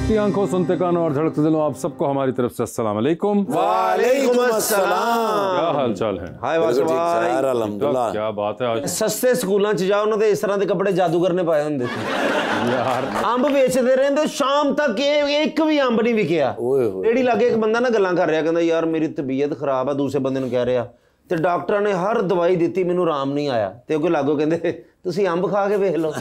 देखती आंखों, सुनते कानों और धड़कते दिलों, आप सबको हमारी तरफ से अस्सलाम वालेकुम। वालेकुम अस्सलाम। क्या हाल चाल है? हाय वासु भाई, अल्हम्दुलिल्लाह। क्या बात है। आज सस्ते स्कूलों च जाओ ना तो इस तरह के कपड़े जादूगर ने पाए होंगे यार, अंब बेचते रहंदे शाम तक, एक भी अंब नहीं विकिया। रेड़ी लागे एक बंदा ना गल्लां कर रहा, कहंदा यार मेरी तबीयत खराब है, दूसरे बंदे ने कह रहा ते डॉक्टर ने हर दवाई दी, मैनू आराम नहीं आया, ते अगों लागो कहंदे तुसी अंब खा के वेख लो।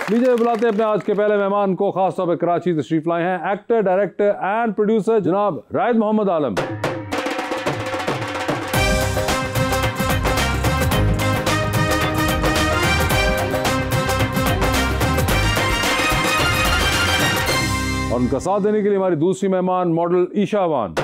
लीजिए बुलाते हैं अपने आज के पहले मेहमान को, खास तौर पर कराची तशरीफ लाए हैं एक्टर, डायरेक्टर एंड प्रोड्यूसर जनाब रायद मोहम्मद आलम। और उनका साथ देने के लिए हमारी दूसरी मेहमान मॉडल ईशा वान।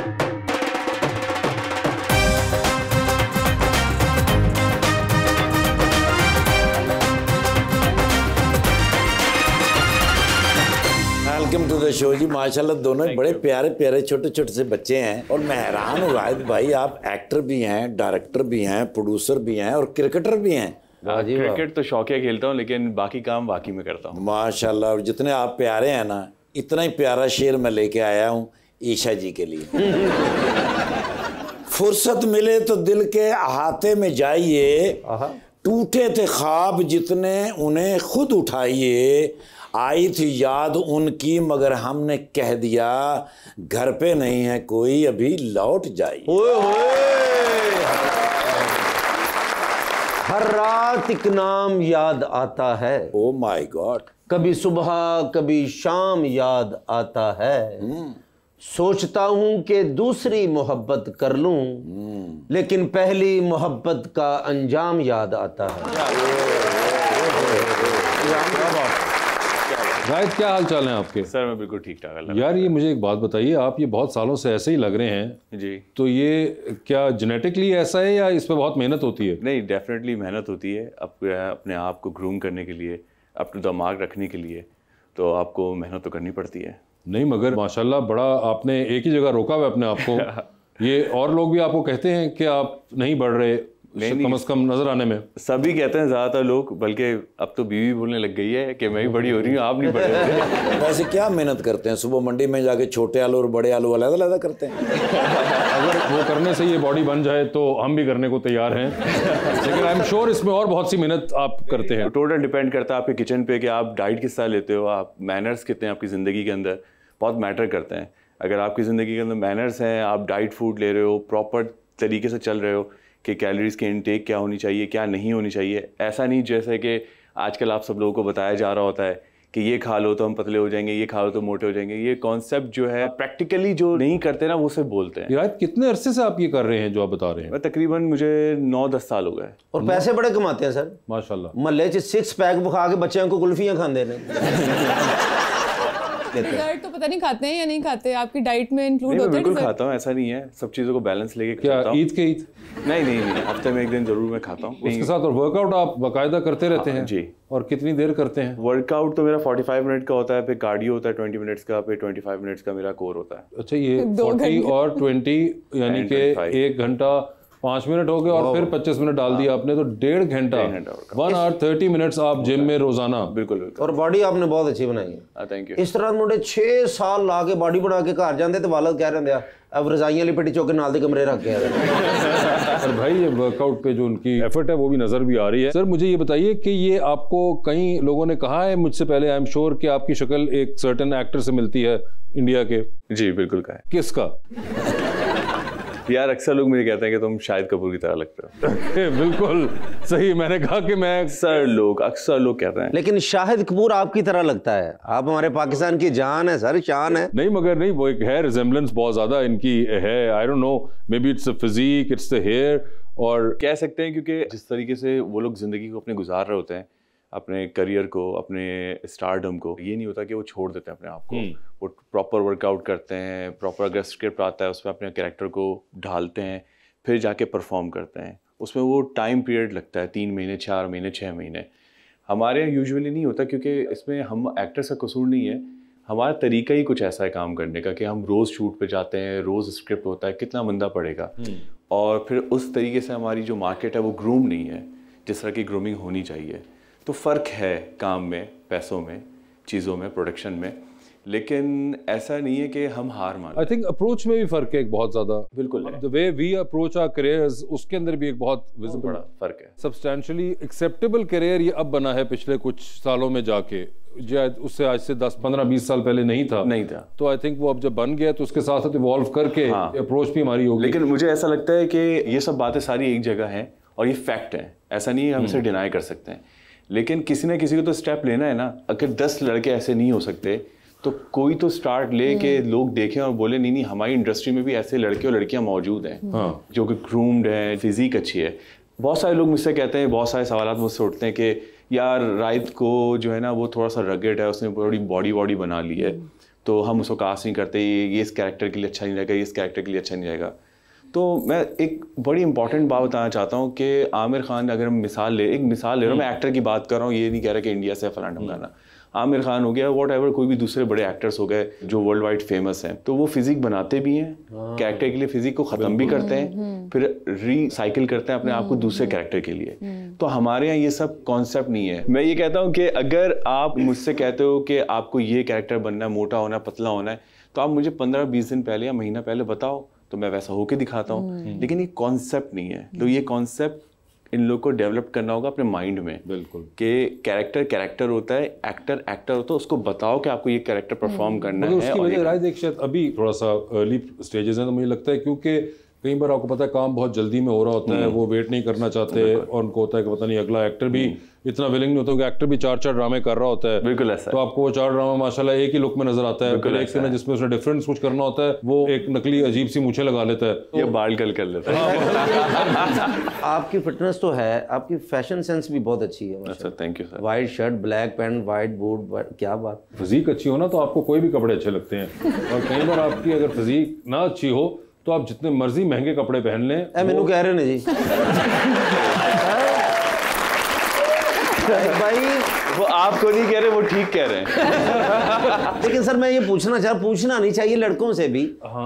वेलकम टू द शो जी। माशाल्लाह दोनों बड़े प्यारे प्यारे छोटे छोटे से बच्चे हैं और मैं हैरान हूँ राहिद भाई, आप एक्टर भी हैं, डायरेक्टर भी हैं, प्रोड्यूसर भी हैं और क्रिकेटर भी हैं। क्रिकेट तो शौकिया खेलता हूँ, लेकिन बाकी काम बाकी में करता हूँ। माशाल्लाह, और जितने आप प्यारे हैं ना, इतना ही प्यारा शेर मैं लेके आया हूँ ईशा जी के लिए। फुर्सत मिले तो दिल के अहाते में जाइए, टूटे थे ख्वाब जितने उन्हें खुद उठाइए, आई थी याद उनकी मगर हमने कह दिया घर पे नहीं है कोई, अभी लौट जाइए। हर रात एक नाम याद आता है, ओ माय गॉड, कभी सुबह कभी शाम याद आता है, सोचता हूं कि दूसरी मोहब्बत कर लूं, लेकिन पहली मोहब्बत का अंजाम याद आता है। रायद, क्या हाल चाल है आपके? सर मैं बिल्कुल ठीक ठाक। यार ये मुझे एक बात बताइए, आप ये बहुत सालों से ऐसे ही लग रहे हैं जी, तो ये क्या जेनेटिकली ऐसा है या इस पे बहुत मेहनत होती है? नहीं, डेफिनेटली मेहनत होती है। अपने आप को ग्रूम करने के लिए, अपना दिमाग रखने के लिए तो आपको मेहनत तो करनी पड़ती है। नहीं मगर माशाल्लाह बड़ा आपने एक ही जगह रोका हुआ अपने आप को। ये और लोग भी आपको कहते हैं कि आप नहीं बढ़ रहे, कम से कम नजर आने में। सभी कहते हैं ज़्यादातर लोग, बल्कि अब तो बीवी बोलने लग गई है कि मैं ही बड़ी हो रही हूँ, आप नहीं बढ़ रहे। वैसे क्या मेहनत करते हैं? सुबह मंडी में जाके छोटे आलू और बड़े आलू अलग अलग करते हैं। अगर वो करने से ये बॉडी बन जाए तो हम भी करने को तैयार हैं, लेकिन आई एम श्योर इसमें और बहुत सी मेहनत आप करते हैं। टोटल डिपेंड करता है आपके किचन पे कि आप डाइट किस तरह लेते हो, आप मैनर्स कितने हैं आपकी ज़िंदगी के अंदर, बहुत मैटर करते हैं। अगर आपकी ज़िंदगी के अंदर मैनर्स हैं, आप डाइट फूड ले रहे हो, प्रॉपर तरीके से चल रहे हो कि कैलोरीज की इनटेक क्या होनी चाहिए, क्या नहीं होनी चाहिए, ऐसा नहीं जैसे कि आजकल आप सब लोगों को बताया जा रहा होता है कि ये खा लो तो हम पतले हो जाएंगे, ये खा लो तो मोटे हो जाएंगे। ये कॉन्सेप्ट जो है प्रैक्टिकली जो नहीं करते ना वो सिर्फ बोलते हैं। यार कितने अरसे से आप ये कर रहे हैं जो आप बता रहे हैं? तकरीबन मुझे 9-10 साल हो गए। और पैसे बड़े कमाते हैं सर माशाल्लाह। महल्ले च 6 पैक खा के बच्चों को कुल्फियां खाते हैं। तो पता नहीं खाते हैं या नहीं खाते, आपकी डाइट में इंक्लूड होता है? बिल्कुल खाता हूँ, ऐसा नहीं है, सब चीज़ों को बैलेंस लेके क्या ईद के ईद? नहीं, हफ्ते में एक दिन जरूर मैं खाता हूँ। उसके साथ और वर्कआउट आप बाकायदा करते रहते हैं? जी। और कितनी देर करते हैं? वर्कआउट तो मेरा 45 मिनट का होता है, फिर कार्डियो होता है 20 मिनट्स का, फिर 25 मिनट्स का मेरा कोर होता है। अच्छा, ये 40 और 20 यानी कि 1 घंटा 5 मिनट हो गए और फिर 25 मिनट डाल दिया आपने, तो 1.5 घंटा 1 आवर 30 मिनट्स आप जिम में रोजाना। बिल्कुल। और बॉडी आपने बहुत अच्छी बनाई है। Thank you. इस तरह मुंडे 6 साल ला के बॉडी बना के घर जाते तो वालद कह रहे हैं अब रजाइयां लिपटी चौक के नाल दे कमरे रख के। और भाई ये वर्कआउट पे जो उनकी एफर्ट है वो भी नजर भी आ रही है। सर मुझे ये बताइए कि ये आपको कई लोगों ने कहा है मुझसे पहले, आई एम श्योर कि आपकी शक्ल एक सर्टेन एक्टर से मिलती है इंडिया के। जी बिल्कुल। का है किसका? यार अक्सर लोग मुझे कहते हैं कि तुम शाहिद कपूर की तरह लगते हो। बिल्कुल सही, मैंने कहा कि मैं अक्सर लोग कहते हैं, लेकिन शाहिद कपूर आपकी तरह लगता है। आप हमारे पाकिस्तान की जान है सर, शान है। नहीं मगर नहीं, वो एक है रिजेम्बलेंस बहुत ज्यादा इनकी है। I don't know, maybe it's the physique, it's the hair, और कह सकते हैं क्योंकि जिस तरीके से वो लोग जिंदगी को अपने गुजार रहे होते हैं, अपने करियर को, अपने स्टारडम को, ये नहीं होता कि वो छोड़ देते हैं अपने आप को। वो प्रॉपर वर्कआउट करते हैं, प्रॉपर अगर स्क्रिप्ट आता है उसमें अपने कैरेक्टर को ढालते हैं, फिर जाके परफॉर्म करते हैं। उसमें वो टाइम पीरियड लगता है 3 महीने, 4 महीने, 6 महीने। हमारे यहाँ यूजुअली नहीं होता क्योंकि इसमें हम एक्टर्स का कसूर नहीं है, हमारा तरीका ही कुछ ऐसा है काम करने का कि हम रोज़ शूट पे जाते हैं, रोज़ स्क्रिप्ट होता है, कितना बंदा पड़ेगा। और फिर उस तरीके से हमारी जो मार्केट है वो ग्रूम नहीं है जिस तरह की ग्रूमिंग होनी चाहिए। तो फ़र्क है काम में, पैसों में, चीज़ों में, प्रोडक्शन में, लेकिन ऐसा नहीं है कि हम हार मान। आई थिंक अप्रोच में भी फर्क है एक बहुत ज्यादा। बिल्कुल है। The way we approach our careers, उसके अंदर भी एक बहुत विजिबल बड़ा फर्क है। सब्सटैंशियली एक्सेप्टेबल करियर ये अब बना है पिछले कुछ सालों में जाके, जो उससे आज से 10, 15, 20 साल पहले नहीं था। तो आई थिंक वो अब जब बन गया तो उसके साथ साथ इवॉल्व करके अप्रोच भी हमारी होगी। लेकिन मुझे ऐसा लगता है कि ये सब बातें सारी एक जगह हैं और ये फैक्ट है, ऐसा नहीं है हम इसे डिनाई कर सकते हैं, लेकिन किसी ना किसी को तो स्टेप लेना है ना। अगर 10 लड़के ऐसे नहीं हो सकते तो कोई तो स्टार्ट ले के लोग देखें और बोले नहीं हमारी इंडस्ट्री में भी ऐसे लड़के और लड़कियां मौजूद हैं जो कि ग्रूम्ड हैं, फिजिक अच्छी है। बहुत सारे लोग मुझसे कहते हैं, बहुत सारे सवाल मुझसे उठते हैं कि यार राइत को जो है ना वो थोड़ा सा रगेड है, उसने बड़ी बॉडी बना ली है, तो हम उसको कास्ट नहीं करते, ये इस कैरेक्टर के लिए अच्छा नहीं रहेगा, ये इस कैरेक्टर के लिए अच्छा नहीं रहेगा। तो मैं एक बड़ी इंपॉर्टेंट बात बताना चाहता हूँ कि आमिर खान, अगर हम एक मिसाल ले रहा हूँ, मैं एक्टर की बात कर रहा हूँ, ये नहीं कह रहा कि इंडिया से फलाना ढमकाना। आमिर खान हो गया, वॉट एवर, कोई भी दूसरे बड़े एक्टर्स हो गए जो वर्ल्ड वाइड फेमस हैं, तो वो फिजिक बनाते भी हैं, कैरेक्टर के लिए फिजिक को ख़त्म भी करते हैं, फिर रिसाइकिल करते हैं अपने आप को दूसरे कैरेक्टर के लिए। तो हमारे यहाँ ये सब कॉन्सेप्ट नहीं है। मैं ये कहता हूँ कि अगर आप मुझसे कहते हो कि आपको ये कैरेक्टर बनना है, मोटा होना है, पतला होना है, तो आप मुझे 15-20 दिन पहले या महीना पहले बताओ, तो मैं वैसा होके दिखाता हूँ। लेकिन ये कॉन्सेप्ट नहीं है, तो ये कॉन्सेप्ट इन लोग को डेवलप करना होगा अपने माइंड में। बिल्कुल कि कैरेक्टर होता है, एक्टर होता है, उसको बताओ कि आपको ये कैरेक्टर परफॉर्म करना है। उसकी वजह राय देख, शायद अभी थोड़ा सा अर्ली स्टेजेस हैं, तो मुझे लगता है क्योंकि कई बार आपको पता है काम बहुत जल्दी में हो रहा होता है, वो वेट नहीं करना चाहते और उनको होता है कि पता नहीं अगला एक्टर भी इतना विलिंग नहीं होता, कि एक्टर भी 4 ड्रामे कर रहा होता है। बिल्कुल ऐसा। तो आपको वो 4 ड्रामा माशाल्लाह एक ही लुक में नजर आता है, फिर एक सीन जिसमें उसने डिफरेंस कुछ करना होता है, वो एक नकली अजीब सी मूछें लगा लेता है या बाल कल कर लेता है। आपकी फिटनेस तो है, आपकी फैशन सेंस भी बहुत अच्छी है। अच्छा, thank you sir. White shirt, black pant, white boot, क्या बात। फिजीक अच्छी हो ना तो आपको कोई भी कपड़े अच्छे लगते हैं, और कई बार आपकी अगर फिजीक ना अच्छी हो तो आप जितने मर्जी महंगे कपड़े पहन लें। मैनू कह रहे ने जी भाई, वो आपको नहीं कह रहे, वो ठीक कह रहे हैं। लेकिन सर मैं ये पूछना नहीं चाहिए लड़कों से भी।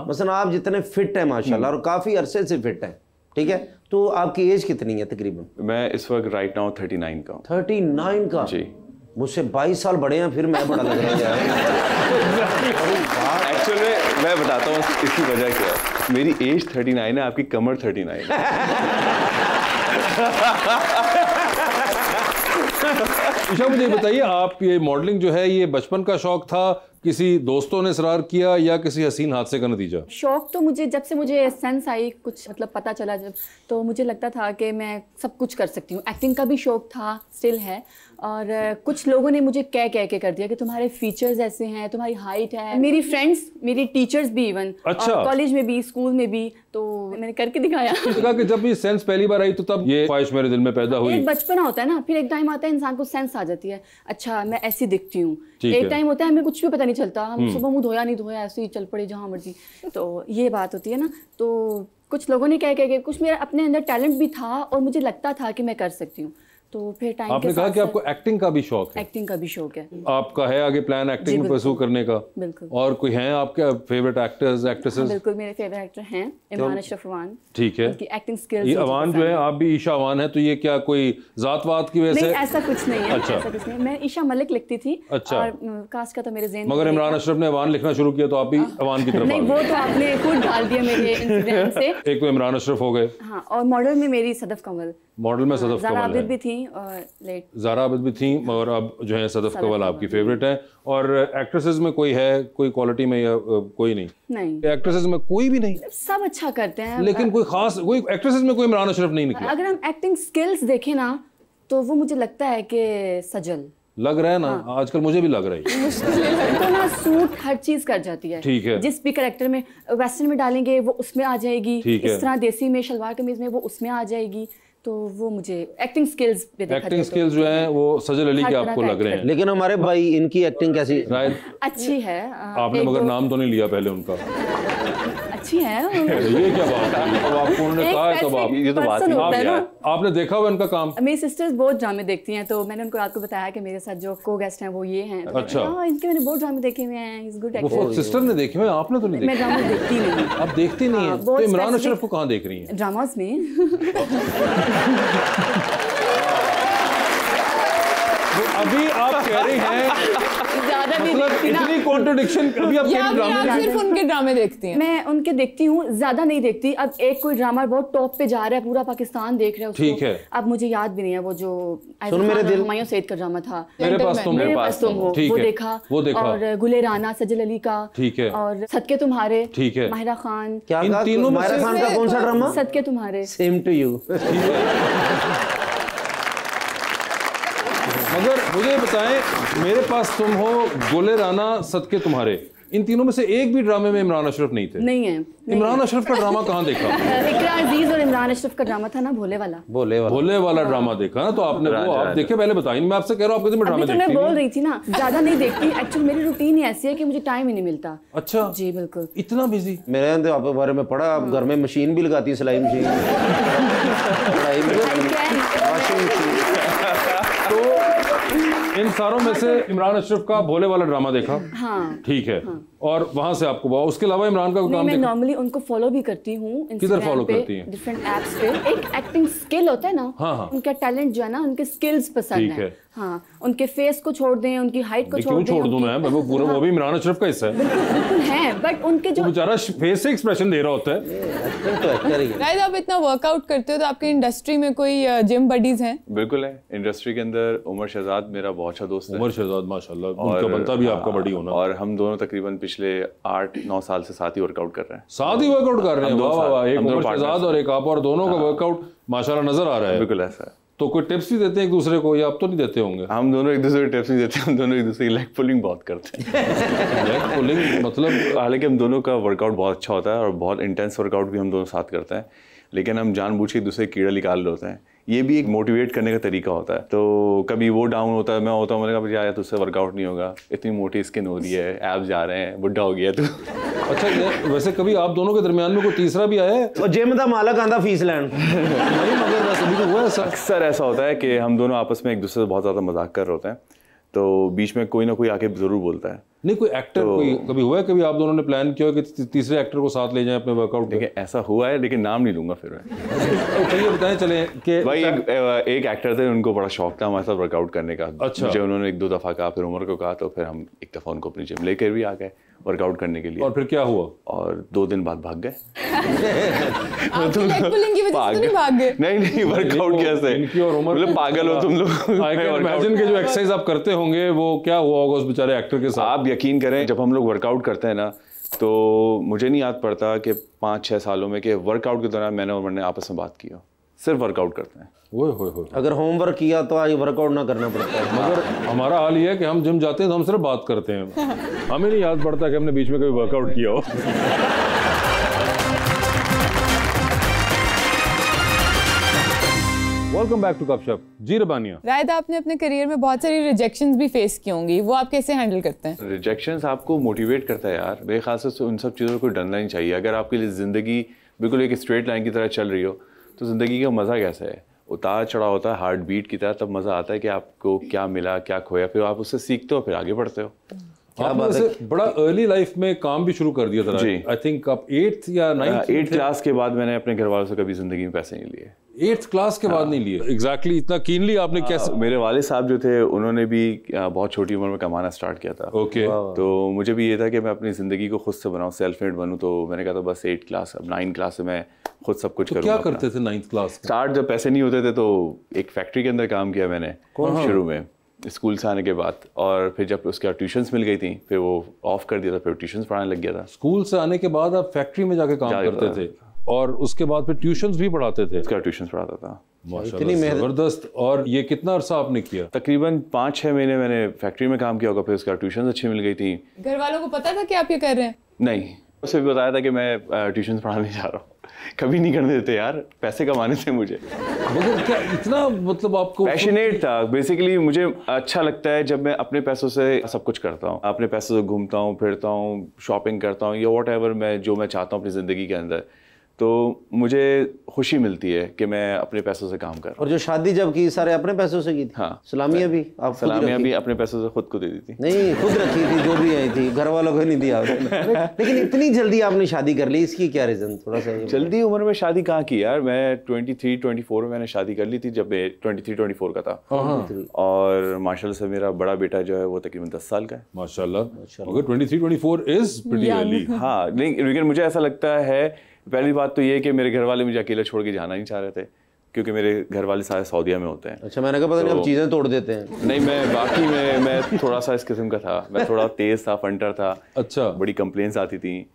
मसलन आप जितने फिट हैं माशाल्लाह, और काफी अरसे से फिट हैं, ठीक है, तो आपकी एज कितनी है तकरीबन? मैं इस वक्त राइट नाउ 39 का हूँ। 39 का? जी। मुझसे 22 साल बड़े हैं, फिर मैं बड़ा लग रहा है। एक्चुअली मैं बताता हूँ इसकी वजह क्या है। मेरी एज 39 है, आपकी कमर 39 है। ईशा मुझे बताइए, आप ये मॉडलिंग जो है ये बचपन का शौक था, किसी दोस्तों ने इसरार किया, या किसी हसीन हादसे का नतीजा? शौक तो मुझे जब से मुझे सेंस आई, कुछ मतलब पता चला जब, तो मुझे लगता था कि मैं सब कुछ कर सकती हूँ। एक्टिंग का भी शौक था, स्टिल है, और कुछ लोगों ने मुझे कह के कर दिया कि तुम्हारे फीचर्स ऐसे हैं, तुम्हारी हाइट है। मेरी फ्रेंड्स, मेरी टीचर्स भी इवन, अच्छा, कॉलेज में भी, स्कूल में भी, तो मैंने करके दिखाया। कहा कि जब ये सेंस पहली बार आई तो तब ये ख्वाहिश मेरे दिल में पैदा हुई। एक बचपना होता है ना, फिर एक टाइम आता है इंसान को सेंस आ जाती है, अच्छा मैं ऐसी दिखती हूँ। एक टाइम होता है हमें कुछ भी पता नहीं चलता, हम सुबह मुंह धोया नहीं धोया ऐसे ही चल पड़े जहाँ मर्जी, तो ये बात होती है ना। तो कुछ लोगों ने कह कुछ मेरा अपने अंदर टैलेंट भी था और मुझे लगता था कि मैं कर सकती हूँ। तो फिर टाइम आपने कहा कि आपको एक्टिंग का भी शौक है? एक्टिंग का भी शौक है। आपका है आगे प्लान एक्टिंग में परस्यू करने का? बिल्कुल। और कोई हैं आपके फेवरेट एक्टर्स, एक्ट्रेसेस? हाँ, बिल्कुल मेरे फेवरेट एक्टर हैं इमरान अशरफ अवान। ठीक है। उनकी एक्टिंग स्किल्स। ये अवान जो है, आप भी ईशा अवान है, तो ये क्या कोई जातवात की वजह से? नहीं, ऐसा कुछ नहीं है। अच्छा। ऐसा कुछ नहीं, मैं ईशा मलिक लिखती थी। अच्छा। और कास्ट का तो मेरे ज़हन में मगर इमरान अशरफ ने अवान लिखना शुरू किया तो आप भी अवान की तरफ? नहीं, वो तो आपने खुद डाल दिया मेरे इंस्टाग्राम से। एक तो इमरान अशरफ हो गए। हाँ, और मॉडल में मेरी सदफ कमल। मॉडल में सदफ ज़ारा कमल आबिद है। भी थी और लेट ज़ारा आबिद भी थी, और अब जो है सदफ कमल आपकी फेवरेट है। और एक्ट्रेसेस में कोई है, कोई क्वालिटी में, या कोई नहीं? नहीं, एक्ट्रेसेस में कोई भी नहीं? सब अच्छा करते हैं, लेकिन कोई खास, कोई एक्ट्रेसेस में कोई इमरान अशरफ नहीं निकला? अगर हम एक्टिंग स्किल्स देखें ना, तो वो मुझे लगता है कि सजल लग रहा है ना। आजकल मुझे भी लग रहा है तो ना सूट हर चीज कर जाती है। ठीक है। जिस भी कैरेक्टर में, वेस्टर्न में डालेंगे वो उसमें आ जाएगी, ठीक है। इस तरह देसी में शलवार कमीज में वो उसमें आ जाएगी। तो वो मुझे एक्टिंग स्किल्स पे देखा एक्टिंग स्किल्स जो हैं वो सजल अली के आपको लग रहे हैं। लेकिन हमारे भाई इनकी एक्टिंग कैसी? अच्छी है। आपने मगर नाम तो नहीं लिया पहले उनका? अच्छी है। ये क्या बात है? अब आपको उन्होंने कहा है, तब आप, ये तो बात नहीं, आपने देखा हुआ इनका काम? मेरी सिस्टर्स बहुत ड्रामे देखती हैं, तो मैंने उनको रात को बताया कि मेरे साथ जो को गेस्ट हैं वो ये हैं। अच्छा। इनके मैंने बहुत ड्रामे देखे हुए हैं, इज गुड एक्टर। वो सिस्टर ने देखे हुए, आपने तो नहीं देखे? मैं ड्रामा देखती नहीं। आप देखती नहीं है? तो इमरान अशरफ को कहाँ देख रही हैं? ड्रामास में। हैं ज्यादा नहीं मतलब देखती ना। इतनी कॉन्ट्रडिक्शन अभी आप या फिर ड्रामे आप सिर्फ उनके ड्रामे देखती हैं? मैं उनके देखती हूँ, ज्यादा नहीं देखती। अब एक कोई ड्रामा बहुत टॉप पे जा रहा है, पूरा पाकिस्तान देख रहा है उसको। ठीक है। अब मुझे याद भी नहीं है वो जो सुन मेरे दिल, हुमायूं सईद का ड्रामा था, मेरे पास तुम मेरे पास तुम हो, ठीक वो है, देखा। वो देखा। और गुले राना सजल अली का, ठीक है। और सदके तुम्हारे, ठीक है। माहिरा खान। क्या इन कहा? तीनों में माहिरा से- खान का कौन सा ड्रामा? सदके तुम्हारे। Same to you. मगर मुझे बताएं, मेरे पास तुम हो, गोले राना, सदके तुम्हारे, इन तीनों में से एक भी ड्रामे में इमरान अशरफ नहीं थे। नहीं है। इमरान अशरफ का ड्रामा कहाँ देखा? इकरा अजीज और इमरान अशरफ का ड्रामा था ना, भोले वाला। भोले वाला ड्रामा देखा ना, तो आपने वो आप देखे पहले बताइए। मैं आपसे कह रहा हूँ आपके मैं ड्रामे अभी तो मैं देखती बोल नहीं। रही थी ना, ज्यादा नहीं देखती। एक्चुअली मेरी रूटीन ही ऐसी है कि मुझे टाइम ही नहीं मिलता। अच्छा जी बिल्कुल। इतना बिजी? मेरे तो आपके बारे में पढ़ा, आप घर में मशीन भी लगाती है, सिलाई मशीन, कढ़ाई भी, वॉशिंग मशीन। तो इन सारों में से इमरान अशरफ का भोले वाला ड्रामा देखा? हाँ ठीक है। और वहां से आपको बहुत, उसके अलावा इमरान का कोई नहीं, काम मैं देखा? नॉर्मली उनको फॉलो भी करती हूँ। किधर follow करती हैं? डिफरेंट एप्स पे। एक एक्टिंग स्किल होता है ना, हाँ। उनका टैलेंट जो है ना, उनके स्किल्स पसंद ठीक है। है। हाँ, उनके फेस को छोड़ दें, उनकी हाइट को क्यों छोड़ दूं मैं? वो पूरा वो भी इमरान अशरफ का हिस्सा है। बिल्कुल है, बट उनके जो वो बेचारा फेस से एक्सप्रेशन दे रहा होता है। तो एक्टर ही है। राइट, आप इतना वर्कआउट करते हो तो आपकी इंडस्ट्री में कोई जिम बडीज हैं? बिल्कुल है। इंडस्ट्री के अंदर उमर शहजाद मेरा बहुत अच्छा दोस्त है। उमर शहजाद माशाल्लाह, उनका बनता भी आपका बड़ी होना। और हम दोनों तकरीबन पिछले 8-9 साल से साथ ही वर्कआउट कर रहे हैं। साथ ही वर्कआउट कर रहे हैं? हम दो वाह वाह साथ- वाह। एक हम दोनों उमर शहजाद partners और एक आप, और दोनों का वर्कआउट माशाल्लाह नजर आ रहा है। बिल्कुल ऐसा है। तो कोई टिप्स भी देते हैं एक दूसरे को, या आप तो नहीं देते होंगे? हम दोनों एक दूसरे को टिप्स नहीं देते, हम दोनों एक दूसरे की लेग पुलिंग बहुत करते हैं। लेग पुलिंग मतलब? हालांकि हम दोनों का वर्कआउट बहुत अच्छा होता है और बहुत इंटेंस वर्कआउट भी हम दोनों साथ करते हैं, लेकिन हम जानबूझ के एक दूसरे कीड़ा निकाल रहे होते हैं। ये भी एक मोटिवेट करने का तरीका होता है। तो कभी वो डाउन होता है, मैं होता हूँ, मैंने कहा यार तुझसे वर्कआउट नहीं होगा, इतनी मोटी स्किन हो रही है, एब्स जा रहे हैं, बुढ़ा हो गया तू। अच्छा, वैसे कभी आप दोनों के दरमियान में कोई तीसरा भी आया है? और जिम का मालक आंदा फीस लैंड। नहीं, मगर वैसे भी तो हुआ है ऐसा। अक्सर ऐसा होता है कि हम दोनों आपस में एक दूसरे से बहुत ज़्यादा मजाक कर रहे होते हैं, तो बीच में कोई ना कोई आके ज़रूर बोलता है। नहीं, कोई एक्टर कोई कभी हुआ है, कभी आप दोनों ने प्लान किया कि तीसरे एक्टर को साथ ले जाएं अपने वर्कआउट में? देखिए ऐसा हुआ है, लेकिन नाम नहीं लूंगा फिर मैं। तो ये बताएं चले कि भाई एक एक्टर थे, उनको बड़ा शौक था हमारे साथ वर्कआउट करने का। अच्छा। मुझे उन्होंने 1-2 दफ़ा कहा, फिर उमर को कहा, तो फिर हम एक दफ़ा उनको अपनी जिम लेकर भी आ गए वर्कआउट करने के लिए। और फिर क्या हुआ? और 2 दिन बाद भाग गए। आपकी लेग पुलिंग की वजह से तो नहीं भाग गए? नहीं वर्कआउट कैसे? इनकी और उमर मतलब पागल हो तुम लोग। आई कैन इमेजिन के जो एक्सरसाइज आप करते होंगे वो क्या हुआ होगा उस बेचारे एक्टर के साथ। आप यकीन करें, जब हम लोग वर्कआउट करते हैं ना, तो मुझे नहीं याद पड़ता कि 5-6 सालों में कि वर्कआउट के दौरान मैंने और उमर ने आपस में बात की हो। सिर्फ वर्कआउट करते हैं। ओए होए होए। अगर होमवर्क किया तो आज वर्कआउट ना करना पड़ता है। मगर हमारा हाल ये है कि हम जिम जाते हैं तो हम सिर्फ बात करते हैं, हमें नहीं याद पड़ता कि हमने बीच में कभी वर्कआउट किया हो। Welcome back to Gupshup. जी रबानिया। रायद, आपने अपने करियर में बहुत सारी रिजेक्शंस भी फेस की होंगी, वो आप कैसे हैंडल करते हैं? रिजेक्शंस आपको मोटिवेट करता है यार। मेरे ख्याल से उन सब चीज़ों को डरना नहीं चाहिए। अगर आपके लिए ज़िंदगी बिल्कुल एक स्ट्रेट लाइन की तरह चल रही हो, तो ज़िंदगी का मज़ा कैसा है? उतार चढ़ाव होता है, हार्ट बीट की तरह, तब मज़ा आता है कि आपको क्या मिला, क्या खोया, फिर आप उससे सीखते हो, फिर आगे बढ़ते हो। आपने वैसे बड़ा अर्ली लाइफ में काम भी शुरू कर दिया था। जी। आई थिंक आप 8th या 9th 8th क्लास के बाद मैंने अपने घर वालों से कभी ज़िंदगी में पैसे नहीं लिए। 8th क्लास के बाद नहीं लिए? एग्जैक्टली इतना कीनली आपने कैसे? मेरे वाले साहब जो थे, उन्होंने भी बहुत छोटी उम्र में कमाना स्टार्ट किया था। ओके। तो मुझे भी ये था कि मैं अपनी ज़िंदगी को खुद से बनाऊँ, सेल्फ मेड बनूँ। तो मैंने कहा था बस 8th क्लास, अब 9th क्लास से मैं खुद सब कुछ तो करूँगा। क्या करते थे 9th क्लास? स्टार्ट जब पैसे नहीं होते थे तो एक फैक्ट्री के अंदर काम किया मैंने शुरू में, स्कूल से आने के बाद। और फिर जब उसके बाद ट्यूशन्स मिल गई थी, फिर वो ऑफ कर दिया था, फिर ट्यूशन्स पढ़ाने लग गया था। स्कूल से आने के बाद आप फैक्ट्री में जाके काम करते थे, और उसके बाद फिर ट्यूशन्स भी पढ़ाते थे? उसके बाद ट्यूशन्स पढ़ाता था। माशाल्लाह, जबरदस्त। और ये कितना अरसा आपने किया? तकरीबन 5-6 महीने मैंने फैक्ट्री में काम किया होगा। फिर उसके बाद ट्यूशन्स अच्छी मिल गई थी। घर वालों को पता था कि आप ये कर रहे हैं? नहीं, उसे भी बताया था कि मैं ट्यूशन्स पढ़ाने जा रहा हूँ। कभी नहीं करने देते यार, पैसे कमाने थे मुझे। मगर क्या इतना, मतलब आपको पैशनेट था बेसिकली। मुझे अच्छा लगता है जब मैं अपने पैसों से सब कुछ करता हूँ, अपने पैसों से घूमता हूँ, फिरता हूँ, शॉपिंग करता हूँ, या वॉट एवर मैं जो मैं चाहता हूँ अपनी ज़िंदगी के अंदर। तो मुझे खुशी मिलती है कि मैं अपने पैसों से काम कर रहा हूँ। और जो शादी जब की सारे अपने पैसों से की थी? हाँ, सलामियाँ भी आप सलामियाँ भी अपने पैसों से खुद को दे दी थी। नहीं, खुद रखी थी, जो भी आई थी, घर वालों को नहीं दिया लेकिन इतनी जल्दी आपने शादी कर ली, इसकी क्या रीजन? थोड़ा सा जल्दी उम्र में शादी कहाँ की यार, मैं 23-24 में मैंने शादी कर ली थी, जब मैं 23-24 का था। और माशाल्लाह से मेरा बड़ा बेटा जो है वो तकरीबन 10 साल का है। माशाल्लाह। अगर 23-24 इज प्रीटी अर्ली। हाँ, लेकिन मुझे ऐसा लगता है, पहली बात तो ये कि मेरे घर वाले मुझे अकेले छोड़ के जाना नहीं चाह रहे थे, क्योंकि मेरे घर वाले सारे सऊदीया में होते हैं। अच्छा, मैंने कहा पता नहीं अब चीज़ें तोड़ देते हैं। नहीं, मैं बाकी मैं थोड़ा सा इस किस्म का था, मैं थोड़ा तेज था, फंटर था। अच्छा। बड़ी कंप्लेंट्स आती थी,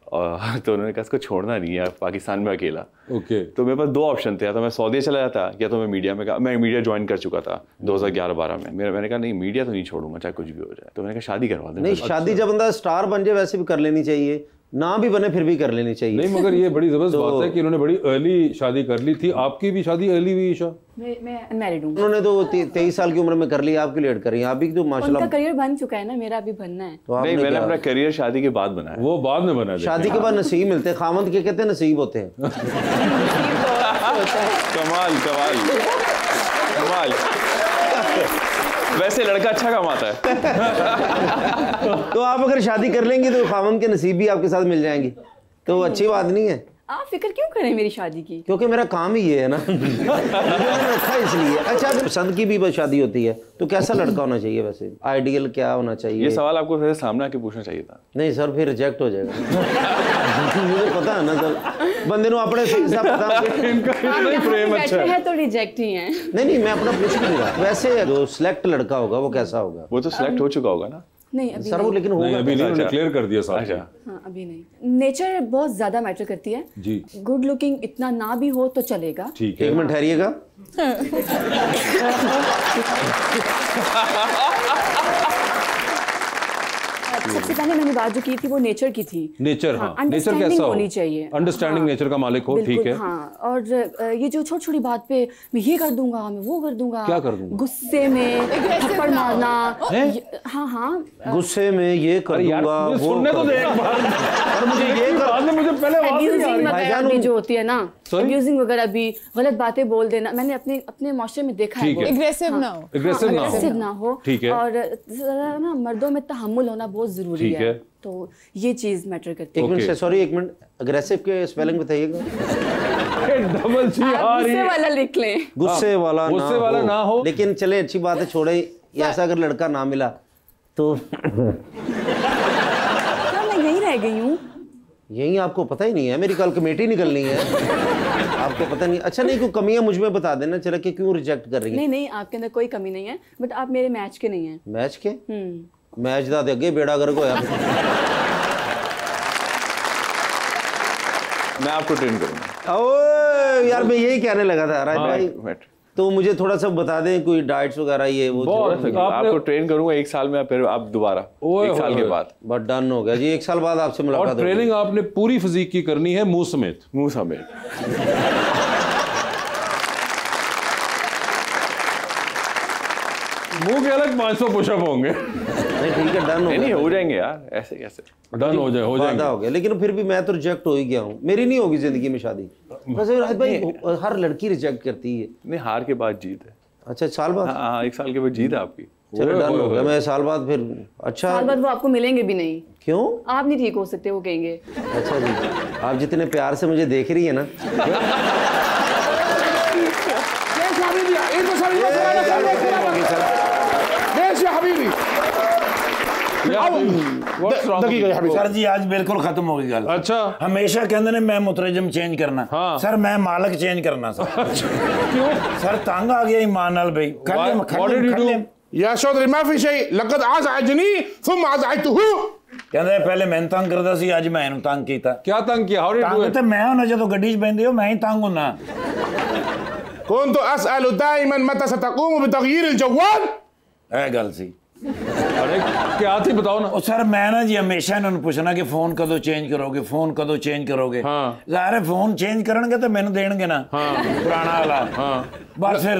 और तो उन्होंने कहा इसको छोड़ना नहीं है पाकिस्तान में अकेला। ओके। तो मेरे पास 2 ऑप्शन थे, या तो मैं सऊदी चला जाता या तो मैं मीडिया ज्वाइन कर चुका था 2011-12 में। मैंने कहा नहीं, मीडिया तो नहीं छोड़ूंगा चाहे कुछ भी हो जाए। तो मैंने कहा शादी करवा दें। नहीं, शादी जब बंदा स्टार बन जाए वैसे भी कर लेनी चाहिए, ना भी बने फिर भी कर लेनी चाहिए। नहीं, मगर ये बड़ी जबरदस्त बात है कि इन्होंने बड़ी अर्ली शादी कर ली थी। आपकी भी शादी अर्ली हुई ईशा? मैं अनमैरिड हूँ। उन्होंने तो 23 साल की उम्र में कर ली, आपकी लेट कर रही है। आप भी तो माशाल्लाह उनका करियर बन चुका है ना, मेरा अभी बनना है। तो नहीं, मैंने अपना करियर शादी के बाद बनाया। वो बाद में बना। शादी के बाद नसीब मिलते हैं, खामद के कहते हैं नसीब होते हैं। कमाल कमाल कमाल। वैसे लड़का अच्छा कमाता है। तो आप अगर शादी कर लेंगी तो खामद के नसीब भी आपके साथ मिल जाएंगी, तो अच्छी बात नहीं है। आप फिक्र क्यों करें मेरी शादी की? क्योंकि मेरा काम ही ये है ना। मैंने रखा इसलिए। अच्छा, अगर पसंद की भी शादी होती है तो कैसा लड़का होना चाहिए वैसे? आइडियल क्या होना चाहिए? ये सवाल आपको फिर सामने आके पूछना चाहिए था। नहीं सर, फिर रिजेक्ट हो जाएगा। मुझे पता है ना सर, बंदे को अपने से पता है तो रिजेक्ट ही है। नहीं, मैं अपना पूछ नहीं रहा। वैसे जो सिलेक्ट लड़का होगा वो कैसा होगा? वो तो सिलेक्ट हो चुका होगा ना। नहीं अभी सर, वो लेकिन होगा अभी नहीं, उन्होंने क्लियर कर दिया साहब। अच्छा। हाँ, अभी नहीं। नेचर बहुत ज्यादा मैटर करती है जी। गुड लुकिंग इतना ना भी हो तो चलेगा। ठीक है, 1 मिनट ठहरिएगा। सबसे पहले मैंने बात जो की थी वो नेचर की थी। नेचर, हाँ, नेचर अंडरस्टैंडिंग कैसा हो? होनी चाहिए, अंडरस्टैंडिंग नेचर का मालिक हो, ठीक है। हाँ, और ये जो छोटी छोटी बात पे मैं ये कर दूंगा, मैं वो कर दूंगा, क्या कर दूंगा? गुस्से में थप्पड़ मारना। हाँ हाँ, गुस्से में ये कर दूंगा, वो सुनने तो दे एक बार। और मुझे ये मुझे पहले आवाज नहीं आ रही। वगैरह भी जो होती है ना, अब्यूजिंग वगैरह भी, गलत बातें बोल देना, मैंने अपने माशरे में देखा है। एग्रेसिव ना हो, एग्रेसिव ना हो, ठीक है। और जरा ना मर्दों में तहम्मुल होना बहुत जरूरी है, तो ये चीज मैटर करती है। 1 मिनट, सॉरी 1 मिनट, अग्रेसिव के स्पेलिंग बताइएगा। डबल जी आ रही गुस्से है। वाला लिख लें। गुस्से वाला ना हो। लेकिन चले अच्छी बात है, छोड़े। ऐसा अगर लड़का ना मिला तो मैं यहीं रह गई हूँ। यही आपको पता ही नहीं है, मेरी कल कमेटी निकलनी है। आपको पता नहीं? अच्छा, नहीं, कोई कमियां मुझ में बता देना चला कि क्यों रिजेक्ट कर रही है। नहीं, आपके अंदर कोई कमी नहीं है, बट आप मेरे मैच के नहीं हैं। मैच के? मैच दा अगे बेड़ा गर्क होया। मैं आपको ट्रेन करूंगा। ओए यार, मैं यही कहने लगा था राज भाई, तो मुझे थोड़ा सा बता दें कोई डाइट्स वगैरह ये वो। आपको ट्रेन करूंगा 1 साल में, फिर आप दोबारा 1 साल के बाद। बस डन हो गया जी, 1 साल बाद आपसे मुलाकात और ट्रेनिंग आपने पूरी फिजिक की करनी है, मुंह समेत। मुंह समेत। मुंह के अलग 500 पुशअप होंगे। नहीं ठीक है, डन नहीं हो जाएंगे यार, ऐसे कैसे डन हो जाएंगे। हो गया, लेकिन फिर भी मैं तो रिजेक्ट हो ही गया हूँ। मेरी नहीं होगी जिंदगी में शादी। वैसे राज भाई, हर लड़की रिजेक्ट करती है। नहीं, हार के बाद जीत है। अच्छा, साल बाद? हाँ, 1 साल के बाद जीत है आपकी। चलो डन हो गया, मैं साल बाद फिर। अच्छा, साल बाद वो आपको मिलेंगे भी नहीं। क्यों? आप नहीं ठीक हो सकते, वो कहेंगे। अच्छा जी, आप जितने प्यार से मुझे देख रही है ना। सर जी आज बिल्कुल खत्म हो गई गल। अच्छा, हमेशा कहते ने मैं मुतरजम चेंज करना। हाँ। सर मैं मालक चेंज करना सर। क्यों? सर तंग आ गया ईमान नाल भाई। या चौधरी मैं फिर शई लकद आज़अजनी थुम आज़अतहु। कहंदे पहले मैं तंग करदा सी, आज मैं इहनू तंग कीता। क्या तंग किया? हाउ डिड तंग ते मैं होना, जदों गड्डी च बैठदे हो मैं ही तंग होना। कुन्तु असअलु दाइमन मता सतक़ूमु बितग़यीर अल-जवाल। ए गल सी। अरे क्या थी बताओ ना। सर मैं ना जी हमेशा इन्होंने पूछना कि फोन कदों चेंज करोगे, फोन कदों चेंज करोगे। हाँ। ज़ाहिर है फोन चेंज करेंगे तो मैंने देंगे ना। हाँ। पुराना वाला। हाँ। बस फिर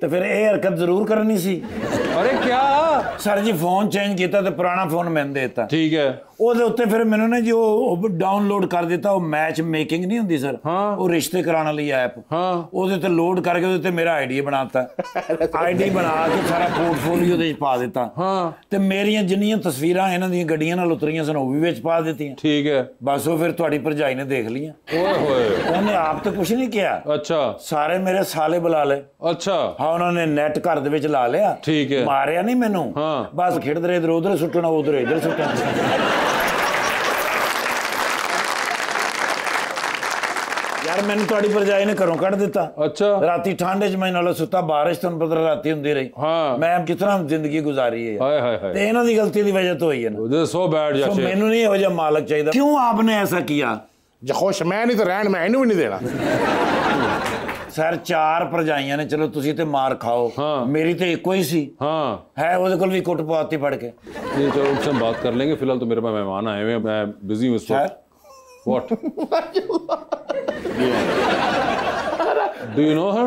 तो फिर ये हरकत जरूर करनी सी। अरे क्या सर जी फोन चेंज किया तो पुराना फोन मैंने देता। ठीक है। ਉਹਦੇ ਉੱਤੇ ਫਿਰ ਮੈਨੂੰ ਨਾ ਜੋ ਡਾਊਨਲੋਡ ਕਰ ਦਿੱਤਾ ਉਹ ਮੈਚ ਮੇਕਿੰਗ ਨਹੀਂ ਹੁੰਦੀ ਸਰ, ਉਹ ਰਿਸ਼ਤੇ ਕਰਾਉਣ ਵਾਲੀ ਐਪ, ਉਹਦੇ ਤੇ ਲੋਡ ਕਰਕੇ ਉਹਦੇ ਤੇ ਮੇਰਾ ਆਈਡੀ ਬਣਾਤਾ, ਆਈਡੀ ਬਣਾ ਕੇ ਸਾਰਾ ਪੋਰਟਫੋਲੀਓ ਦੇ ਵਿੱਚ ਪਾ ਦਿੱਤਾ। ਤੇ ਮੇਰੀਆਂ ਜਿੰਨੀਆਂ ਤਸਵੀਰਾਂ ਇਹਨਾਂ ਦੀਆਂ ਗੱਡੀਆਂ ਨਾਲ ਉਤਰੀਆਂ ਸਨ ਉਹ ਵੀ ਵਿੱਚ ਪਾ ਦਿੱਤੀਆਂ। ਠੀਕ ਹੈ। ਬਸ ਉਹ ਫਿਰ ਤੁਹਾਡੀ ਭਰਜਾਈ ਨੇ ਦੇਖ ਲਈਆਂ। ਓਏ ਹੋਏ ਉਹਨੇ ਆਪ ਤੇ ਕੁਝ ਨਹੀਂ ਕਿਹਾ। ਅੱਛਾ। ਸਾਰੇ ਮੇਰੇ ਸਾਲੇ ਬੁਲਾ ਲਏ। ਅੱਛਾ। ਹਾਂ ਉਹਨਾਂ ਨੇ ਨੈਟ ਘਰ ਦੇ ਵਿੱਚ ਲਾ ਲਿਆ। ਠੀਕ ਹੈ। ਮਾਰਿਆ ਨਹੀਂ ਮੈਨੂੰ, ਬਸ ਖੇਡਦੇ ਰਹੇ, ਇਧਰ ਉਧਰ ਸੁੱਟਣਾ, ਉਧਰ ਇਧਰ ਸੁੱਟਣਾ। यार मैंने थोड़ी भरजाई ने घरों कट दिता। अच्छा। राती ठंड च मैं नाल सुता, बारिश तुहानू पता राती हुंदी रही। हाँ। मैं कितना जिंदगी गुजारी है। हाय हाय हाय। ते इन्हां दी गलती दी वजह तो होई है ना। सो बैड जैसे। सो मैनू नहीं इहो जिहा मालक चाहिदा। क्यों आपने ऐसा किया? जो खुश मैं नहीं तो रहन मैं इन्हू भी नहीं देना। सर 4 भरजाइयां ने, चलो तुसी ते मार खाओ। हाँ। मेरी तो एको ही सी। हाँ। है ओदे कोल भी कुट पवाती पड़ के। ये चलो उनसे हम बात कर लेंगे, फिलहाल तो मेरे पास मेहमान आए हुए हैं, मैं बिजी हूं इस वक्त। What? Do you know her?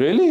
Really?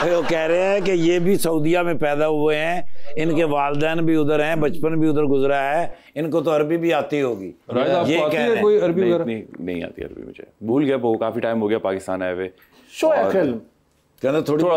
वो कह रहे हैं कि ये भी सऊदीया में पैदा हुए हैं, इनके वालिदैन भी उधर हैं, बचपन भी उधर गुजरा है, इनको तो अरबी भी आती होगी। ये कह रहे हैं कोई अरबी नहीं आती अरबी मुझे, भूल गया, वो काफी टाइम हो गया पाकिस्तान आए हुए। कहना थोड़ा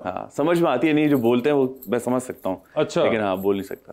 हाँ समझ में आती है, नहीं जो बोलते हैं वो मैं समझ सकता हूँ। अच्छा। लेकिन हाँ बोल नहीं सकता।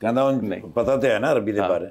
कहना नहीं पता तो है ना अरबी के बारे।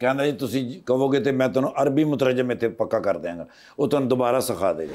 कहना जी तुसी कहोगे तो मैं ਤੁਹਾਨੂੰ अरबी मुतरजम इत्थे पक्का कर देंगा, वो ਤੁਹਾਨੂੰ दोबारा सिखा देगा।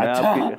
अच्छा।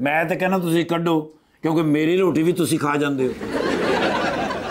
मैं तो कहना ਤੁਸੀਂ ਕੱਢੋ क्योंकि मेरी रोटी भी ਤੁਸੀਂ खा जाते हो।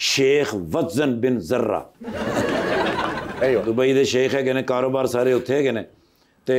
शेख वज़न बिन ज़र्रा। दुबई के शेख है ने, कारोबार सारे उत्थे है ने, ते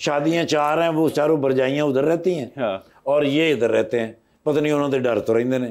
शादियां 4 हैं, वो चारों भरजाइयां उधर रहती हैं और ये इधर रहते हैं, पता नहीं उन्होंने डर तो रहिंदे ने।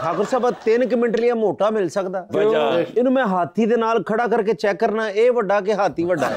ਠਾਕੁਰ ਸਾਹਿਬ 3 ਮਿੰਟ ਲਈ ਮੋਟਾ ਮਿਲ ਸਕਦਾ? ਇਹਨੂੰ ਮੈਂ ਹਾਥੀ ਦੇ ਨਾਲ ਖੜਾ ਕਰਕੇ ਚੈੱਕ ਕਰਨਾ, ਇਹ ਵੱਡਾ ਕਿ ਹਾਥੀ ਵੱਡਾ ਹੈ।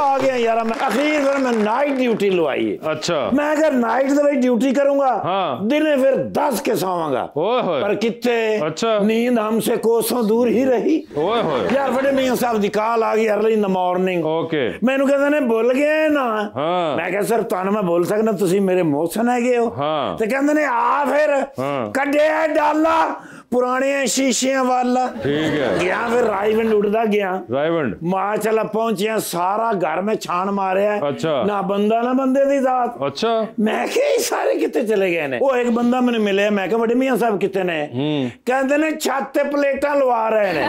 आ गया यार, मैं आखिर फिर मैं नाइट ड्यूटी लवाई है। अच्छा। मैं अगर नाइट दे ड्यूटी करूंगा दिने फिर 10 के सोवांगा, पर कितने। अच्छा। नींद हमसे कोसों दूर ही रही। यार बड़े मियां साहब दी कॉल आ गई early in the morning. Okay. मैनू कहंदे ने भुल गए ना। मैं कहा सर तुहानू मैं बोल सकना, तुसी मेरे मोहसन हैगे हो। ते कहंदे ने आ फिर कड्डिया डाला पुराने शीशियां वाला। ठीक है। गया फिर रायवंड उड़दा गया। रायवंड मां चला पहुंचिया, सारा घर में छान मारिया। अच्छा। ना बंदा ना बंदे दी जात। अच्छा। मैं के सारे कितने चले गए ने। वो एक बंदा मैंने मिले, मैं कहा बड़े मियां साहब कितने ने? कहते ने छत ते प्लेटां लवा रहे ने।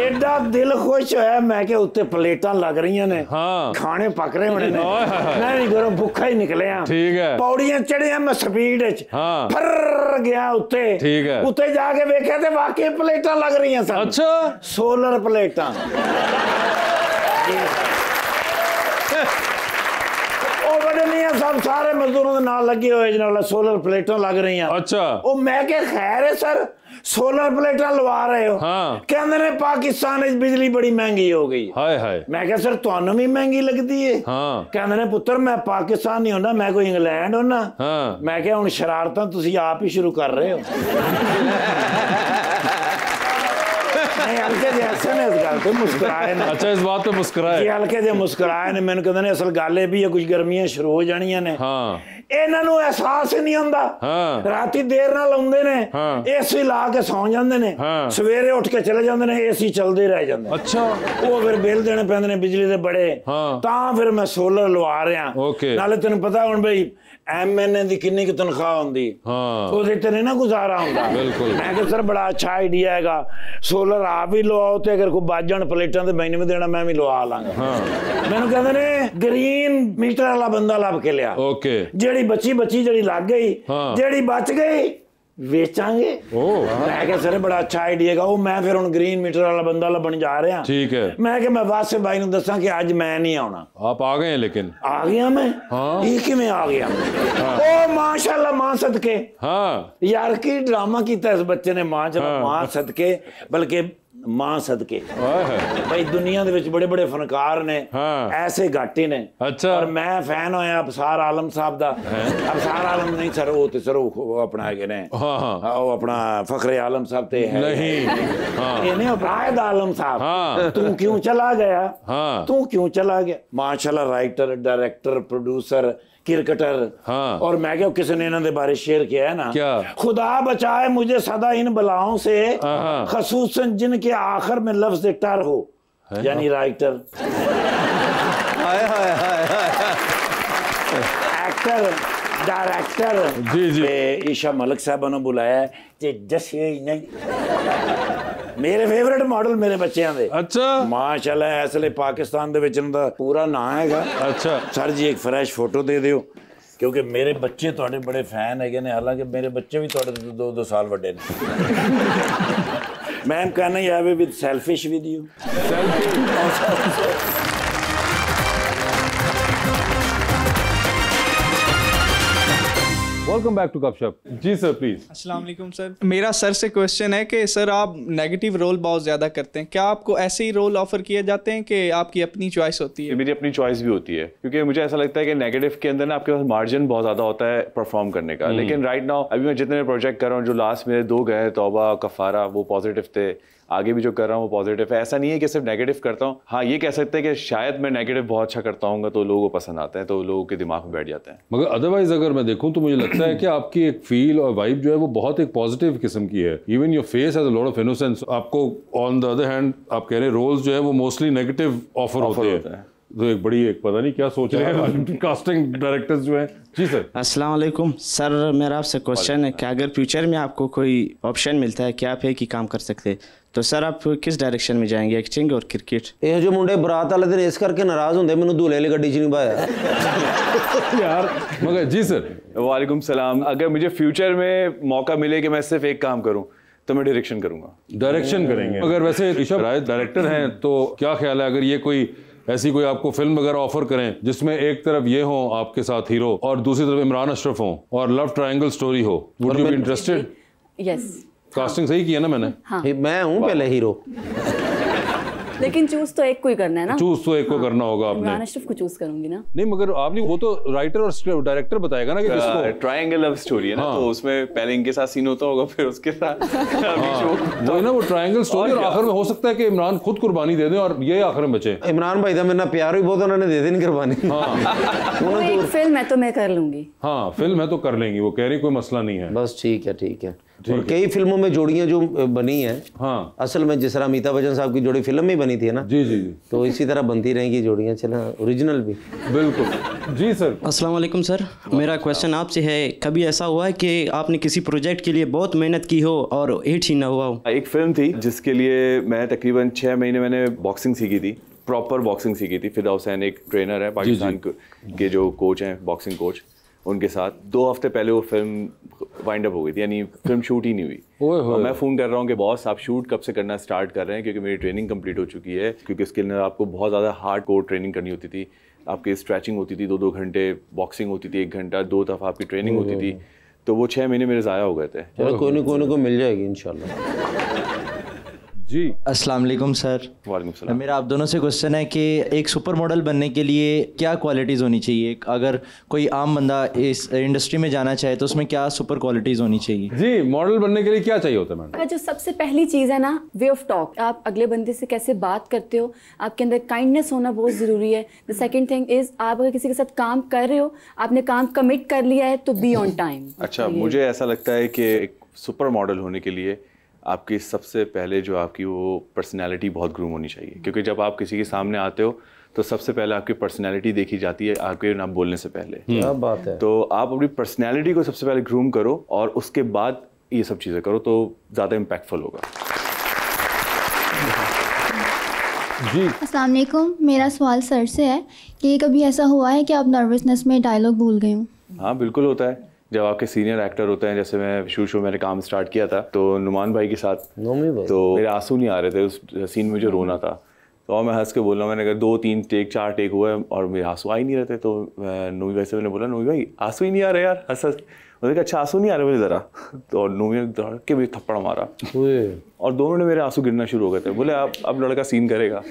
एडा दिल खुश होया, मैं के उत्ते प्लेटां लग रही ने। हाँ। खाने पक रहे होने ने। मैं नहीं करो भूखा ही निकले। ठीक है। पौड़ियां चढ़िया मैं स्पीड च फर गया उत्ते। ठीक है। उत्ते जाके वेख्या ते वाकई प्लेटां लग रही सन। अच्छा। सोलर प्लेटां। सब सारे मजदूरों के नाल लगे हुए जिन्होंने सोलर प्लेटां लग रही हैं। अच्छा। ओ मैं क्या खैर है सर सोलर प्लेटां लवा रहे हो? हाँ। कहते ने पाकिस्तान में बिजली बड़ी महंगी हो गई। हाय हाय। मैं क्या सर तुहानू भी महंगी लगती है? हाँ। कहते ने पुत्र मैं पाकिस्तान नहीं होना, मैं कोई इंग्लैंड होना। हाँ। मैं क्या हुण शरारतां तुसी आप ही शुरू कर रहे हो। नहीं हल्के जे हसन इस गल ते मुस्कुराए ने। अच्छा, इस बात पे मुस्कुराए जी, हल्के जे मुस्कुराए ने। मैंने कहंदे ने असल गल ए भी है कुछ गर्मियां शुरू हो जानियां ने। हाँ ਇਹਨਾਂ ਨੂੰ ਅਹਿਸਾਸ ਹੀ ਨਹੀਂ ਹੁੰਦਾ। हाँ ਰਾਤੀ ਦੇਰ ਨਾਲ ਆਉਂਦੇ ਨੇ, ਹਾਂ। ਏਸੀ ਲਾ ਕੇ ਸੌਂ ਜਾਂਦੇ ਨੇ, ਹਾਂ। ਸਵੇਰੇ ਉੱਠ ਕੇ ਚਲੇ ਜਾਂਦੇ ਨੇ, ਏਸੀ ਚੱਲਦੇ ਰਹਿ ਜਾਂਦੇ। अच्छा ਉਹ ਫਿਰ ਬਿੱਲ ਦੇਣੇ ਪੈਂਦੇ ਨੇ ਬਿਜਲੀ ਦੇ ਬੜੇ। ਹਾਂ। ਤਾਂ ਫਿਰ ਮੈਂ ਸੋਲਰ ਲਵਾ ਰਿਹਾ। ਓਕੇ। ਨਾਲੇ ਤੈਨੂੰ ਪਤਾ ਹੁਣ ਬਈ ਐਮਐਨਏ ਦੀ ਕਿੰਨੀ ਕੁ ਤਨਖਾਹ ਹੁੰਦੀ, हाँ ਉਹਦੇ ਤੇ ਨਹੀਂ ਨਾ ਗੁਜ਼ਾਰਾ ਹੁੰਦਾ। ਬਿਲਕੁਲ। ਮੈਂ ਕਿਹਾ ਸਰ ਬੜਾ ਅੱਛਾ ਆਈਡੀਆ ਹੈਗਾ, ਸੋਲਰ ਆਪ ਹੀ ਲਵਾਓ ਤੇ ਅਗਰ ਕੋਈ ਵੱਜ ਜਾਣ ਪਲੇਟਾਂ ਤੇ ਮੈਨੂੰ ਵੀ ਦੇਣਾ, ਮੈਂ ਵੀ ਲਵਾ ਲਾਂਗਾ। हाँ ਮੈਨੂੰ ਕਹਿੰਦੇ ਨੇ ਗ੍ਰੀਨ ਮੀਟਰ ਵਾਲਾ ਬੰਦਾ ਲੱਭ ਕੇ ਲਿਆ। ओके ਜਿਹੜੀ ਬੱਚੀ ਜਿਹੜੀ ਲੱਗ ਗਈ, ਹਾਂ। ਜਿਹੜੀ ਬਚ ਗਈ ਵੇਚਾਂਗੇ। ओ ਮੈਂ ਕਿਹਾ ਸਰ ਬੜਾ ਅੱਛਾ ਆਈਡੀਆ ਹੈਗਾ। ਉਹ ਮੈਂ ਫਿਰ ਹੁਣ ਗ੍ਰੀਨ ਮੀਟਰ ਵਾਲਾ ਬੰਦਾ ਲੱਭਣ ਜਾ ਰਿਹਾ। ठीक है, ਮੈਂ ਕਿਹਾ ਮੈਂ ਵਾਸੇ ਬਾਈ ਨੂੰ ਦੱਸਾਂ ਕਿ ਅੱਜ ਮੈਂ ਨਹੀਂ ਆਉਣਾ। आप आ गए हैं लेकिन। ਆ ਗਿਆ ਮੈਂ। ਹਾਂ। ਇਹ ਕਿਵੇਂ ਆ ਗਿਆ? ਉਹ ਮਾਸ਼ਾਅੱਲਾ ਮਾਂ ਸਦਕੇ। हाँ ਯਾਰ ਕੀ ਡਰਾਮਾ ਕੀਤਾ ਇਸ ਬੱਚੇ ਨੇ। ਮਾਂ ਚਲਾ ਮਾਂ ਸਦਕੇ, ਬਲਕਿ ਮਾਂ ਸਦਕੇ। है ਭਾਈ ਦੁਨੀਆ ਦੇ ਵਿੱਚ ਬੜੇ ਬੜੇ ਫਨਕਾਰ ਨੇ, ਹਾਂ। ਐਸੇ ਘੱਟ ਹੀ ਨੇ। अच्छा ਔਰ ਮੈਂ ਫੈਨ ਹੋਇਆ ਅਬਸਾਰ ਆਲਮ ਸਾਹਿਬ ਦਾ। ਅਬਸਾਰ ਆਲਮ ਨਹੀਂ ਸਰ, ਉਹ ਤੇ ਸਰ ਉਹ ਆਪਣਾ ਹੈਗੇ ਨੇ। हाँ हाँ ਉਹ ਆਪਣਾ ਫਖਰੇ ਆਲਮ ਸਾਹਿਬ ਤੇ ਹੈ नहीं हाँ ਇਹ ਨਹੀਂ ਰਾਇਦ ਆਲਮ ਸਾਹਿਬ। हाँ ਤੂੰ ਕਿਉਂ ਚਲਾ ਗਿਆ? हाँ तू क्यों चला गया? माशाल्लाह राइटर, डायरेक्टर, प्रोड्यूसर, क्रिकेटर। हाँ। और मैं क्या किसी ने इन्होंने बारे शेयर किया है ना, क्या? खुदा बचाए मुझे सदा इन बलाओं से, हाँ। खसूसन जिनके आखिर में लफ्ज टर हो, यानी writer, hi hi hi hi. Actor, director. जी, जी। ते ईशा मलिक साहब ने बुलाया ते जसे ही नहीं। मेरे फेवरेट मॉडल मेरे बच्चों दे। अच्छा माशाल्लाह इस वे पाकिस्तान दे विच इनदा पूरा नाम हैगा। अच्छा सर जी एक फ्रैश फोटो दे दियो, क्योंकि मेरे बच्चे तुहाडे बड़े फैन हैगे ने। हालांकि मेरे बच्चे भी तुहाडे तो 2 साल बड़े ने। मैम कहना ही have with selfish with you. Welcome back to Gupshup. जी सर प्लीज। अस्सलाम वालेकुम सर, मेरा सर से क्वेश्चन है कि सर आप नेगेटिव रोल बहुत ज़्यादा करते हैं, क्या आपको ऐसे ही रोल ऑफर किए जाते हैं कि आपकी अपनी चॉइस होती है? मेरी अपनी चॉइस भी होती है, क्योंकि मुझे ऐसा लगता है कि नेगेटिव के अंदर ना आपके पास मार्जिन बहुत ज़्यादा होता है परफॉर्म करने का। लेकिन राइट नाउ अभी मैं जितने प्रोजेक्ट कर रहा हूँ, जो लास्ट मेरे 2 गए तौबा कफ़ारा, वो पॉजिटिव थे। आगे भी जो कर रहा हूँ वो पॉजिटिव है। ऐसा नहीं है कि सिर्फ नेगेटिव करता हूँ। हाँ, ये कह सकते हैं कि शायद मैं नेगेटिव बहुत अच्छा करता हूँ तो लोगों को पसंद आता है, तो लोगों के दिमाग में बैठ जाते हैं। मगर अदरवाइज अगर मैं देखूं तो मुझे लगता है कि आपकी एक फील और वाइब जो है वो बहुत एक पॉजिटिव किस्म की है। Even your face has a lot of innocence. आपको ऑन द अदर हैंड आप कह रहे हैं रोल्स जो है वो मोस्टली नेगेटिव ऑफर होते हैं। तो एक बड़ी एक पता नहीं क्या सोच रहे हैं कास्टिंग डायरेक्टर्स जो हैं। जी सर। अस्सलाम वालेकुम सर, मेरा आपसे क्वेश्चन है कि अगर फ्यूचर में आपको कोई ऑप्शन मिलता है कि आप एक ही काम कर सकते, तो सर आप किस डायरेक्शन में जाएंगे, एक्टिंग और क्रिकेट? ਇਹ ਜੋ ਮੁੰਡੇ ਬਰਾਤ ਵਾਲੇ ਦਿਨ ਇਸ ਕਰਕੇ ਨਾਰਾਜ਼ ਹੁੰਦੇ ਮੈਨੂੰ दूल्हे वाली गड्डी 'ਚ नहीं पाया यार मगर जी सर। वालेकुम सलाम। अगर मुझे फ्यूचर में मौका मिले कि मैं सिर्फ एक काम करूँ तो मैं डायरेक्शन करूँगा। डायरेक्शन करेंगे। अगर वैसे ऋषभ राय डायरेक्टर हैं तो क्या ख्याल है, अगर ये कोई ऐसी कोई आपको फिल्म वगैरह ऑफर करें जिसमें एक तरफ ये हो आपके साथ हीरो और दूसरी तरफ इमरान अशरफ हो और लव ट्रायंगल स्टोरी हो, would you be interested? Yes. Casting सही किया ना मैंने? हाँ। मैं हूँ पहले हीरो। लेकिन चूज तो एक को ही करना है ना। चूज तो एक को करना होगा आपने। इमरान अशरफ को चूज करूंगी ना। नहीं मगर आपने वो तो राइटर और डायरेक्टर बताएगा ना कि किसको। ट्रायंगल लव स्टोरी है ना, तो उसमें पहले इनके साथ सीन होता होगा, फिर उसके साथ वो ना वो ट्रायंगल स्टोरी और आखिर में हो सकता है कि इमरान खुद कुर्बानी दे दें और ये आखिर में बचे। इमरान भाई था मेरा प्यार भी बहुत, उन्होंने दे देनी कुर्बानी। वो एक फिल्म है तो मैं कर लूंगी। हाँ फिल्म है तो कर लेंगी, वो कह रही कोई मसला नहीं है। बस ठीक है ठीक है। और कई फिल्मों में जोड़ियां जो बनी हैं, हाँ असल में जिस तरह अमिताभ बच्चन साहब की जोड़ी फिल्म में बनी थी ना। जी जी जी। तो इसी तरह बनती रहेंगी जोड़ियां, चला ओरिजिनल भी। बिल्कुल जी सर। अस्सलाम वालेकुम सर, मेरा क्वेश्चन आपसे है, कभी ऐसा हुआ है कि आपने किसी प्रोजेक्ट के लिए बहुत मेहनत की हो और हिट ही ना हुआ हो? एक फिल्म थी जिसके लिए मैं तकरीबन 6 महीने मैंने बॉक्सिंग सीखी थी, प्रॉपर बॉक्सिंग सीखी थी। फिदा हुसैन एक ट्रेनर है पाकिस्तान के जो कोच हैं, बॉक्सिंग कोच, उनके साथ 2 हफ्ते पहले वो फिल्म वाइंड अप हो गई थी, यानी फिल्म शूट ही नहीं हुई। और मैं फ़ोन कर रहा हूँ कि बॉस आप शूट कब से करना स्टार्ट कर रहे हैं, क्योंकि मेरी ट्रेनिंग कंप्लीट हो चुकी है। क्योंकि उसके लिए आपको बहुत ज़्यादा हार्ड कोर ट्रेनिंग करनी होती थी, आपकी स्ट्रेचिंग होती थी 2-2 घंटे, बॉक्सिंग होती थी 1 घंटा, 2 दफ़ा आपकी ट्रेनिंग होती थी। तो वो 6 महीने मेरे ज़ाया हो गए थे। चलो कोई ना कोई मिल जाएगी इंशाल्लाह। जी अस्सलाम वालेकुम सर। वालेकुम सलाम। मेरा आप दोनों से क्वेश्चन है कि एक सुपर मॉडल बनने के लिए क्या क्वालिटीज़ होनी चाहिए? अगर कोई आम बंदा इस इंडस्ट्री में जाना चाहे तो उसमें क्या सुपर क्वालिटीज़ होनी चाहिए? जी, मॉडल बनने के लिए क्या चाहिए होता है मैडम? जो सबसे पहली चीज़ है ना, वे ऑफ टॉक। आप अगले बंदे से कैसे बात करते हो, आपके अंदर काइंडनेस होना बहुत ज़रूरी है। द सेकंड थिंग इज़, आप अगर किसी के साथ काम कर रहे हो, आपने काम कमिट कर लिया है, तो बी ऑन टाइम। अच्छा, मुझे ऐसा लगता है कि एक सुपर मॉडल होने के लिए आपकी सबसे पहले जो आपकी वो पर्सनैलिटी बहुत ग्रूम होनी चाहिए, क्योंकि जब आप किसी के सामने आते हो तो सबसे पहले आपकी पर्सनैलिटी देखी जाती है आपके ना बोलने से पहले। क्या बात है। तो आप अपनी पर्सनैलिटी को सबसे पहले ग्रूम करो और उसके बाद ये सब चीज़ें करो तो ज़्यादा इम्पैक्टफुल होगा। जी अस्सलाम वालेकुम, मेरा सवाल सर से है कि कभी ऐसा हुआ है कि आप नर्वसनेस में डायलॉग भूल गए हो? हाँ बिल्कुल होता है। जब आपके सीनियर एक्टर होते हैं, जैसे मैं शो मैंने काम स्टार्ट किया था तो नुमान भाई के साथ, तो मेरे आंसू नहीं आ रहे थे उस सीन में जो रोना था, तो मैं हंस के बोला, मैंने कहा 2 3 टेक 4 टेक हुआ है और मेरे आंसू आ ही नहीं रहते। तो नूमी भाई से मैंने बोला, नूमी भाई आंसू ही नहीं आ रहे यार, हंस हंस। मैंने कहा अच्छा आंसू नहीं आ रहे मुझे ज़रा, तो नूमी ने धड़ के मुझे थप्पड़ मारा और 2 मिनट में मेरे आंसू गिरना शुरू हो गए थे। बोले अब लड़का सीन करेगा।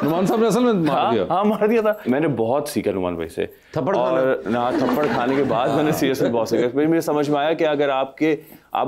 नुमान साहब ने असल में मार दिया? हाँ मार दिया था। मैंने बहुत सीखा नुमान भाई से थप्पड़ थप्पड़ खाने के बाद मैंने सीरियसली बहुत सीखा। फिर मुझे समझ में आया कि अगर आप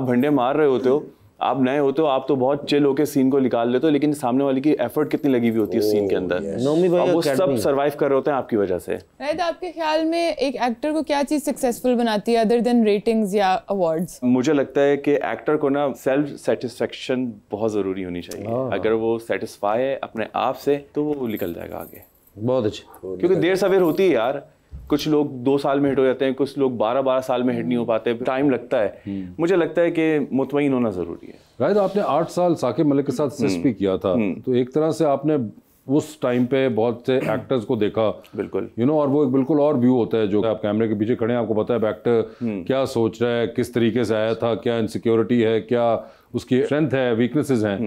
भंडे मार रहे होते हो, आप नए होते हो, आप तो बहुत चिल होकर सीन को निकाल लेते हो, लेकिन सामने वाले की एफर्ट कितनी लगी हुई होती है सीन के अंदर, और वो सब सर्वाइव कर रहे होते हैं आपकी वजह से। राइट, आपके ख्याल में एक एक्टर को क्या चीज़ सक्सेसफुल बनाती है अदर देन रेटिंग्स या अवार्ड्स? मुझे लगता है कि एक्टर को ना सेल्फ सेटिस्फेक्शन बहुत ज़रूरी होनी चाहिए। अगर वो सेटिस्फाई है अपने आप से तो वो निकल जाएगा आगे। बहुत अच्छा, क्योंकि देर सवेर होती है यार, कुछ लोग 2 साल में हिट हो जाते हैं, कुछ लोग 12 साल में हिट नहीं हो पाते, टाइम लगता है। मुझे लगता है कि मुतमईन होना ज़रूरी है। राइट, आपने 8 साल साकिब मलिक के साथ सिस्ट भी किया था, तो एक तरह से आपने उस टाइम पे बहुत से एक्टर्स को देखा, बिल्कुल और वो एक बिल्कुल और व्यू होता है जो आप कैमरे के पीछे खड़े हैं, आपको पता है एक्टर क्या सोच रहा है, किस तरीके से आया था, क्या इनसिक्योरिटी है, क्या उसकी स्ट्रेंथ है, वीकनेसेस हैं।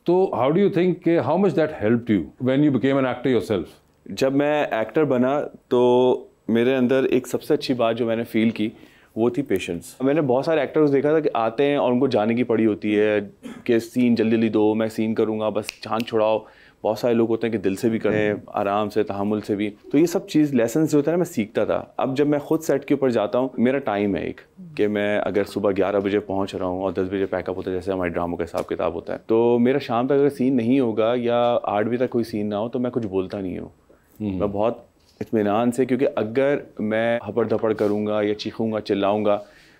तो हाउ डू यू थिंक कि how much that helped you when you became an actor yourself? जब मैं एक्टर बना तो मेरे अंदर एक सबसे अच्छी बात जो मैंने फील की वो थी पेशेंस। मैंने बहुत सारे एक्टर्स देखा था कि आते हैं और उनको जाने की पड़ी होती है कि सीन जल्दी जल्दी दो, मैं सीन करूँगा, बस जान छुड़ाओ। बहुत सारे लोग होते हैं कि दिल से भी करें, आराम से, तहम्मुल से भी। तो ये सब चीज़ लेसन जो होता है ना, मैं सीखता था। अब जब मैं खुद सेट के ऊपर जाता हूँ, मेरा टाइम है एक कि मैं अगर सुबह 11 बजे पहुँच रहा हूँ और 10 बजे पैकअप होता है, जैसे हमारे ड्रामों का हिसाब किताब होता है, तो मेरा शाम तक अगर सीन नहीं होगा या 8 बजे तक कोई सीन ना हो तो मैं कुछ बोलता नहीं हूँ। मैं बहुत इत्मीनान से, क्योंकि अगर मैं हपड़ धपड़ करूँगा या चीखूँगा चिल्लाऊँगा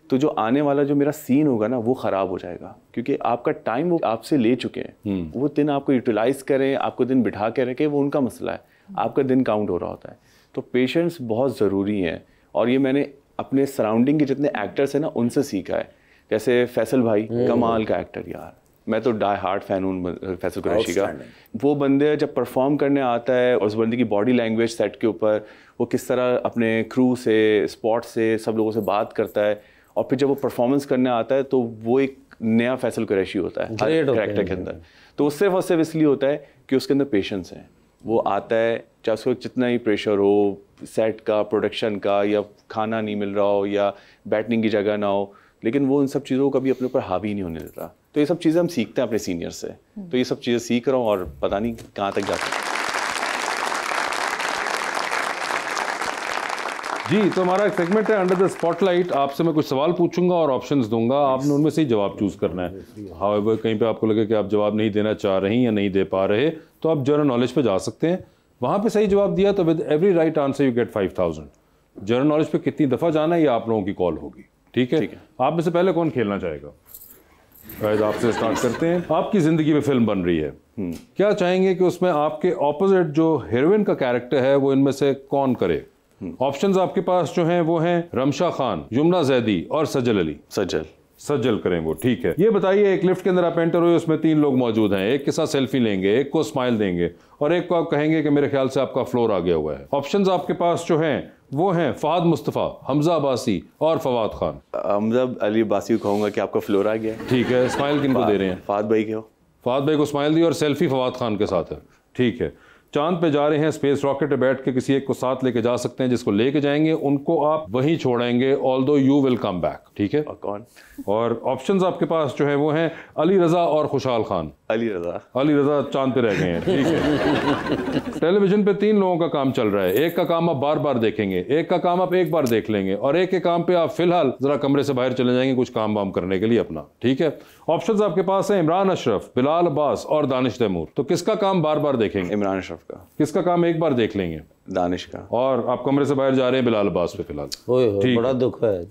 तो जो आने वाला जो मेरा सीन होगा ना वो ख़राब हो जाएगा, क्योंकि आपका टाइम वो आपसे ले चुके हैं। वो दिन आपको यूटिलाइज़ करें, आपको दिन बिठा के रखें, वो उनका मसला है, आपका दिन काउंट हो रहा होता है। तो पेशेंस बहुत ज़रूरी है, और ये मैंने अपने सराउंडिंग के जितने एक्टर्स हैं ना उनसे सीखा है। जैसे फैसल भाई, कमाल का एक्टर यार, मैं तो डाई हार्ट फ़ैन हूँ फैसल कुरैशी का। वो बंदे जब परफॉर्म करने आता है और उस बंदे की बॉडी लैंग्वेज सेट के ऊपर, वो किस तरह अपने क्रू से, स्पॉट से, सब लोगों से बात करता है, और फिर जब वो परफॉर्मेंस करने आता है तो वो एक नया फैसल कुरैशी होता है हर कैरेक्टर के अंदर। तो वो सिर्फ और सिर्फ इसलिए होता है कि उसके अंदर पेशेंस है। वो आता है चाहे उसको जितना ही प्रेशर हो, सेट का, प्रोडक्शन का, या खाना नहीं मिल रहा हो या बैठने की जगह ना हो, लेकिन वो इन सब चीज़ों को कभी अपने ऊपर हावी नहीं होने देता। तो ये सब चीज़ें हम सीखते हैं अपने सीनियर से। तो ये सब चीज़ें सीख रहा हूँ और पता नहीं कहाँ तक जाते हैं। जी, तो हमारा एक सेगमेंट है अंडर द स्पॉटलाइट। आपसे मैं कुछ सवाल पूछूंगा और ऑप्शंस दूंगा, आपने उनमें से ही जवाब चूज करना है। हाउएवर कहीं पे आपको लगे कि आप जवाब नहीं देना चाह रही या नहीं दे पा रहे, तो आप जनरल नॉलेज पे जा सकते हैं। वहां पे सही जवाब दिया तो with every right answer you get 5000। General knowledge पे कितनी दफ़ा जाना है ये आप लोगों की कॉल होगी, ठीक है? आप में से पहले कौन खेलना चाहेगा? शायद आपसे स्टार्ट करते हैं। आपकी ज़िंदगी में फिल्म बन रही है, क्या चाहेंगे कि उसमें आपके ऑपोजिट जो हीरोइन का कैरेक्टर है वो इनमें से कौन करे? ऑप्शंस आपके पास जो हैं वो हैं रमशा खान, यमुना जैदी और सज्जल अली। सज्जल करें वो, ठीक है। ये बताइए, एक लिफ्ट के अंदर आप एंटर हुए, उसमें 3 लोग मौजूद हैं, एक के साथ सेल्फी लेंगे, एक को स्माइल देंगे और एक को आप कहेंगे कि मेरे ख्याल से आपका फ्लोर आ गया हुआ है। ऑप्शंस आपके पास जो हैं वो हैं फहद मुस्तफ़ा, हमजा अब्बासी और फवाद खान। हमजा अली अब्बासी को कहूँगा कि आपका फ्लोर आ गया। ठीक है, स्माइल किनको दे रहे हैं? फहद भाई को। फहद भाई को स्माइल दी और सेल्फी फवाद खान के साथ है, ठीक है। चांद पे जा रहे हैं, स्पेस रॉकेट पे बैठ के किसी एक को साथ लेके जा सकते हैं, जिसको लेके जाएंगे उनको आप वहीं छोड़ेंगे, although you will come back, ठीक है। और कौन? और ऑप्शंस आपके पास जो है वो हैं अली रजा और खुशहाल खान। अली रजा चांद पे रह गए हैं, ठीक है। टेलीविजन पे 3 लोगों का काम चल रहा है, एक का काम आप बार बार देखेंगे, एक का काम आप एक बार देख लेंगे, और एक के काम पे आप फिलहाल जरा कमरे से बाहर चले जाएंगे कुछ काम वाम करने के लिए अपना, ठीक है। ऑप्शंस आपके पास है इमरान अशरफ, बिलाल अब्बास और दानिश तैमूर। तो किसका काम बार बार देखेंगे? इमरान अशरफ का। किसका काम एक बार देख लेंगे? दानिश का। और आप कमरे से बाहर जा रहे हैं बिलाल अब्बास पे फिलहाल। ओए बड़ा दुख है।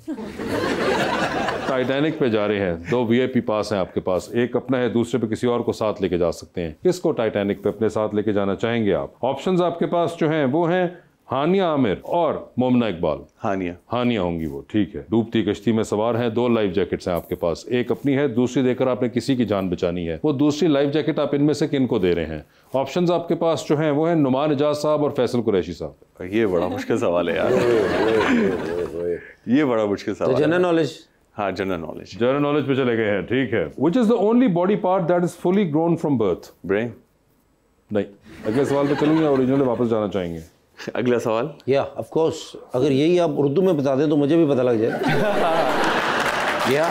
टाइटैनिक पे जा रहे हैं, 2 VIP पास हैं आपके पास, एक अपना है, दूसरे पे किसी और को साथ लेके जा सकते हैं। किसको टाइटैनिक पे अपने साथ लेके जाना चाहेंगे आप? ऑप्शंस आपके पास जो हैं वो हैं हानिया आमिर और मोमना इकबाल। हानिया होंगी वो, ठीक है। डूबती कश्ती में सवार हैं, 2 लाइफ जैकेट्स हैं आपके पास, एक अपनी है, दूसरी देकर आपने किसी की जान बचानी है। वो दूसरी लाइफ जैकेट आप इनमें से किनको दे रहे हैं? ऑप्शंस आपके पास जो हैं वो हैं नुमान इजाज साहब और फैसल कुरैशी साहब। ये बड़ा मुश्किल सवाल है यार। ये बड़ा मुश्किल सवाल है। General knowledge? हाँ, जनरल नॉलेज पे चले गए हैं, ठीक है। Which is the only body part that is fully grown from birth? Brain. नहीं, अगले सवाल पे चलूंगे, ओरिजिनल वापस जाना चाहेंगे? अगला सवाल? या ऑफ कोर्स, अगर यही आप उर्दू में बता दें तो मुझे भी पता लग जाए। या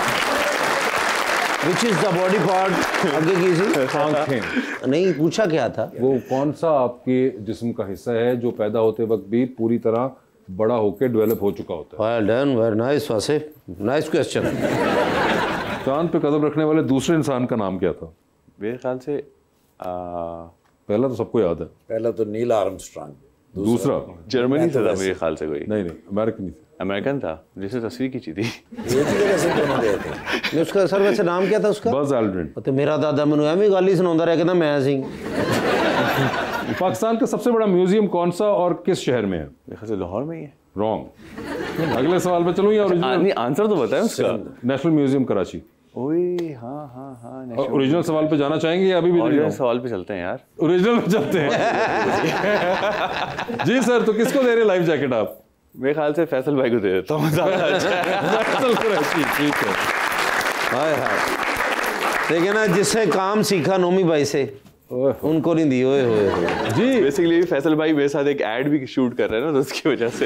which is the body part, आगे की आंखें नहीं, पूछा क्या था? वो कौन सा आपके जिस्म का हिस्सा है जो पैदा होते वक्त भी पूरी तरह बड़ा होकर डेवलप हो चुका होता है? Well done, very nice Wasif, nice question. चांद पे कदम रखने वाले दूसरे इंसान का नाम क्या था? मेरे ख्याल से पहला तो सबको याद है, पहला तो नील आर्मस्ट्रांग, दूसरा जर्मनी से था मेरे ख्याल से कोई। नहीं, अमेरिकन था, जिसने तस्वीर खींची थी। उसका सर वैसे नाम क्या था उसका? Buzz Aldrin. तो मेरा दादा मैनू एवं गाली सुनाता रहा, कहता मैं सिंह। पाकिस्तान का सबसे बड़ा म्यूजियम कौन सा और किस शहर में है? मेरे ख्याल से लाहौर में ही है। रॉन्ग। अगले सवाल पे चलूं या ओरिजिनल? आंसर तो बताएं उसका। National museum Karachi. ओए हाँ। ओरिजिनल सवाल पे जाना चाहेंगे या अभी भी? ओरिजिनल सवाल पे चलते हैं यार। ओरिजिनल पे चलते हैं। जी सर, तो किसको दे रहे लाइफ जैकेट आप? मेरे ख्याल से फैसल भाई को दे देता हूँ। ठीक है। हाय देखिए ना, जिससे काम सीखा नोमी भाई से, उनको नहीं दी। ओए होए जी। बेसिकली फैसल भाई मेरे साथ एक ऐड भी शूट कर रहे हैं ना, तो उसकी वजह से।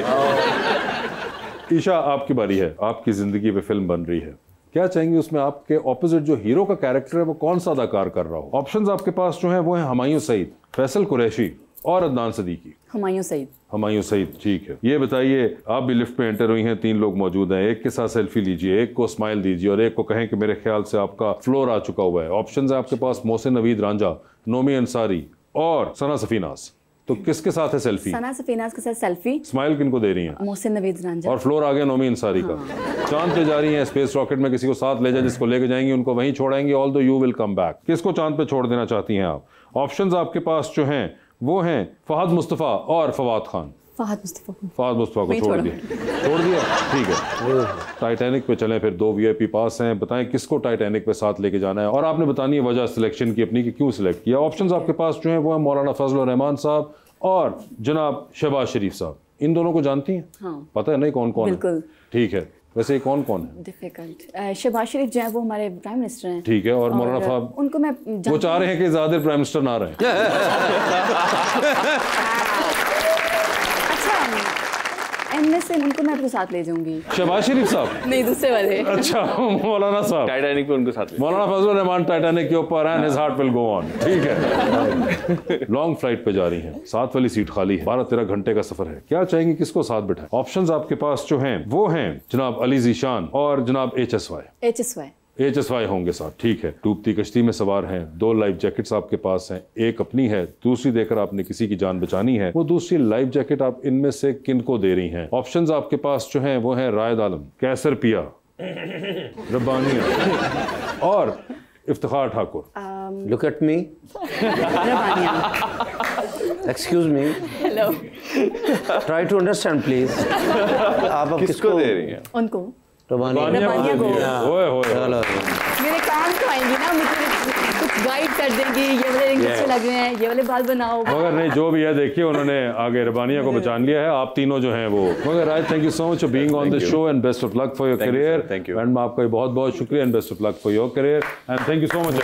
ईशा, आपकी बारी है, आपकी जिंदगी पे फिल्म बन रही है, क्या चाहेंगे उसमें आपके ऑपोजिट जो हीरो का कैरेक्टर है वो कौन सा अदाकार कर रहा हो? ऑप्शंस आपके पास जो हैं वो हैं हुमायूं सईद, फैसल कुरैशी और अदनान सदीकी। हुमायूं सईद, ठीक है। ये बताइए, आप भी लिफ्ट पे एंटर हुई हैं, 3 लोग मौजूद हैं, एक के साथ सेल्फी लीजिए, एक को स्माइल दीजिए और एक को कहें कि मेरे ख्याल से आपका फ्लोर आ चुका हुआ है। ऑप्शंस है आपके पास मोहसिन नवीद रांझा, नोमी अंसारी और सना सफीनास। तो किसके साथ है सेल्फी? सना सफीनास के साथ सेल्फी। स्माइल किनको दे रही हैं? मोहसिन नवीद रांझा। और फ्लोर आ गया नोमी अंसारी का। चांद पे जा रही हैं, स्पेस रॉकेट में किसी को साथ ले जाए, जिसको लेके जाएंगी उनको वहीं छोड़ेंगे, although you will come back. किसको चांद पे छोड़ देना चाहती हैं आप? ऑप्शंस आपके पास जो हैं वो हैं फहद मुस्तफ़ा और फवाद खान। फहद मुस्तफ़ा को छोड़ दिया, ठीक है। टाइटैनिक पे चलें फिर, 2 VIP पास हैं, बताएं किसको टाइटैनिक पे साथ लेके जाना है और आपने बतानी है वजह सिलेक्शन की अपनी कि क्यों सिलेक्ट किया। ऑप्शंस आपके पास जो हैं वो हैं मौलाना फजल रहमान साहब और जनाब शहबाज शरीफ साहब। इन दोनों को जानती हैं? हाँ। पता है नहीं कौन कौन है? ठीक है। वैसे कौन कौन है? डिफिकल्ट। शहबाज शरीफ जो है वो हमारे प्राइम मिनिस्टर हैं। ठीक है। और मौलाना साहब? उनको मैं वो चाह रहे हैं कि ज़्यादा प्राइम मिनिस्टर ना रहे। इनमें से उनको मैं अपने साथ ले जाऊंगी। शहबाज शरीफ साहब? नहीं, दूसरे वाले। अच्छा, मौलाना साहब टाइटैनिक पे उनको साथ ले। मौलाना फजल रहमान टाइटैनिक के ऊपर and his heart will go on, ठीक है। लॉन्ग फ्लाइट पे जा रही हैं, 7 वाली सीट खाली है, 12-13 घंटे का सफर है, क्या चाहेंगे किसको साथ बिठाएं? ऑप्शंस आपके पास जो हैं वो हैं जनाब अली जीशान और जनाब HSY होंगे साथ, ठीक है। डूबती कश्ती में सवार हैं, 2 लाइफ जैकेट्स आपके पास हैं, एक अपनी है, दूसरी देकर आपने किसी की जान बचानी है। वो दूसरी लाइफ जैकेट आप इनमें से किनको दे रही हैं? ऑप्शंस आपके पास जो हैं वो हैं रायद आलम, कैसर पिया, रब्बानिया और Iftikhar Thakur. Look at me, excuse me, hello, try to understand please. आप किसको दे रही हैं? उनको रब्बानिया को। मेरे काम तो आएंगी ना, मुझे कुछ गाइड कर देंगी, ये वाले रिंग अच्छे लग रहे हैं, ये वाले बाल बनाओ। मगर नहीं, जो भी है देखिए उन्होंने आगे रब्बानिया को बचान लिया है, आप तीनों जो हैं वो। मगर Raj, thank you so much for being on this show and best of luck for your career. Thank you. And आपका बहुत बहुत शुक्रिया and best of luck for your career and thank you so much.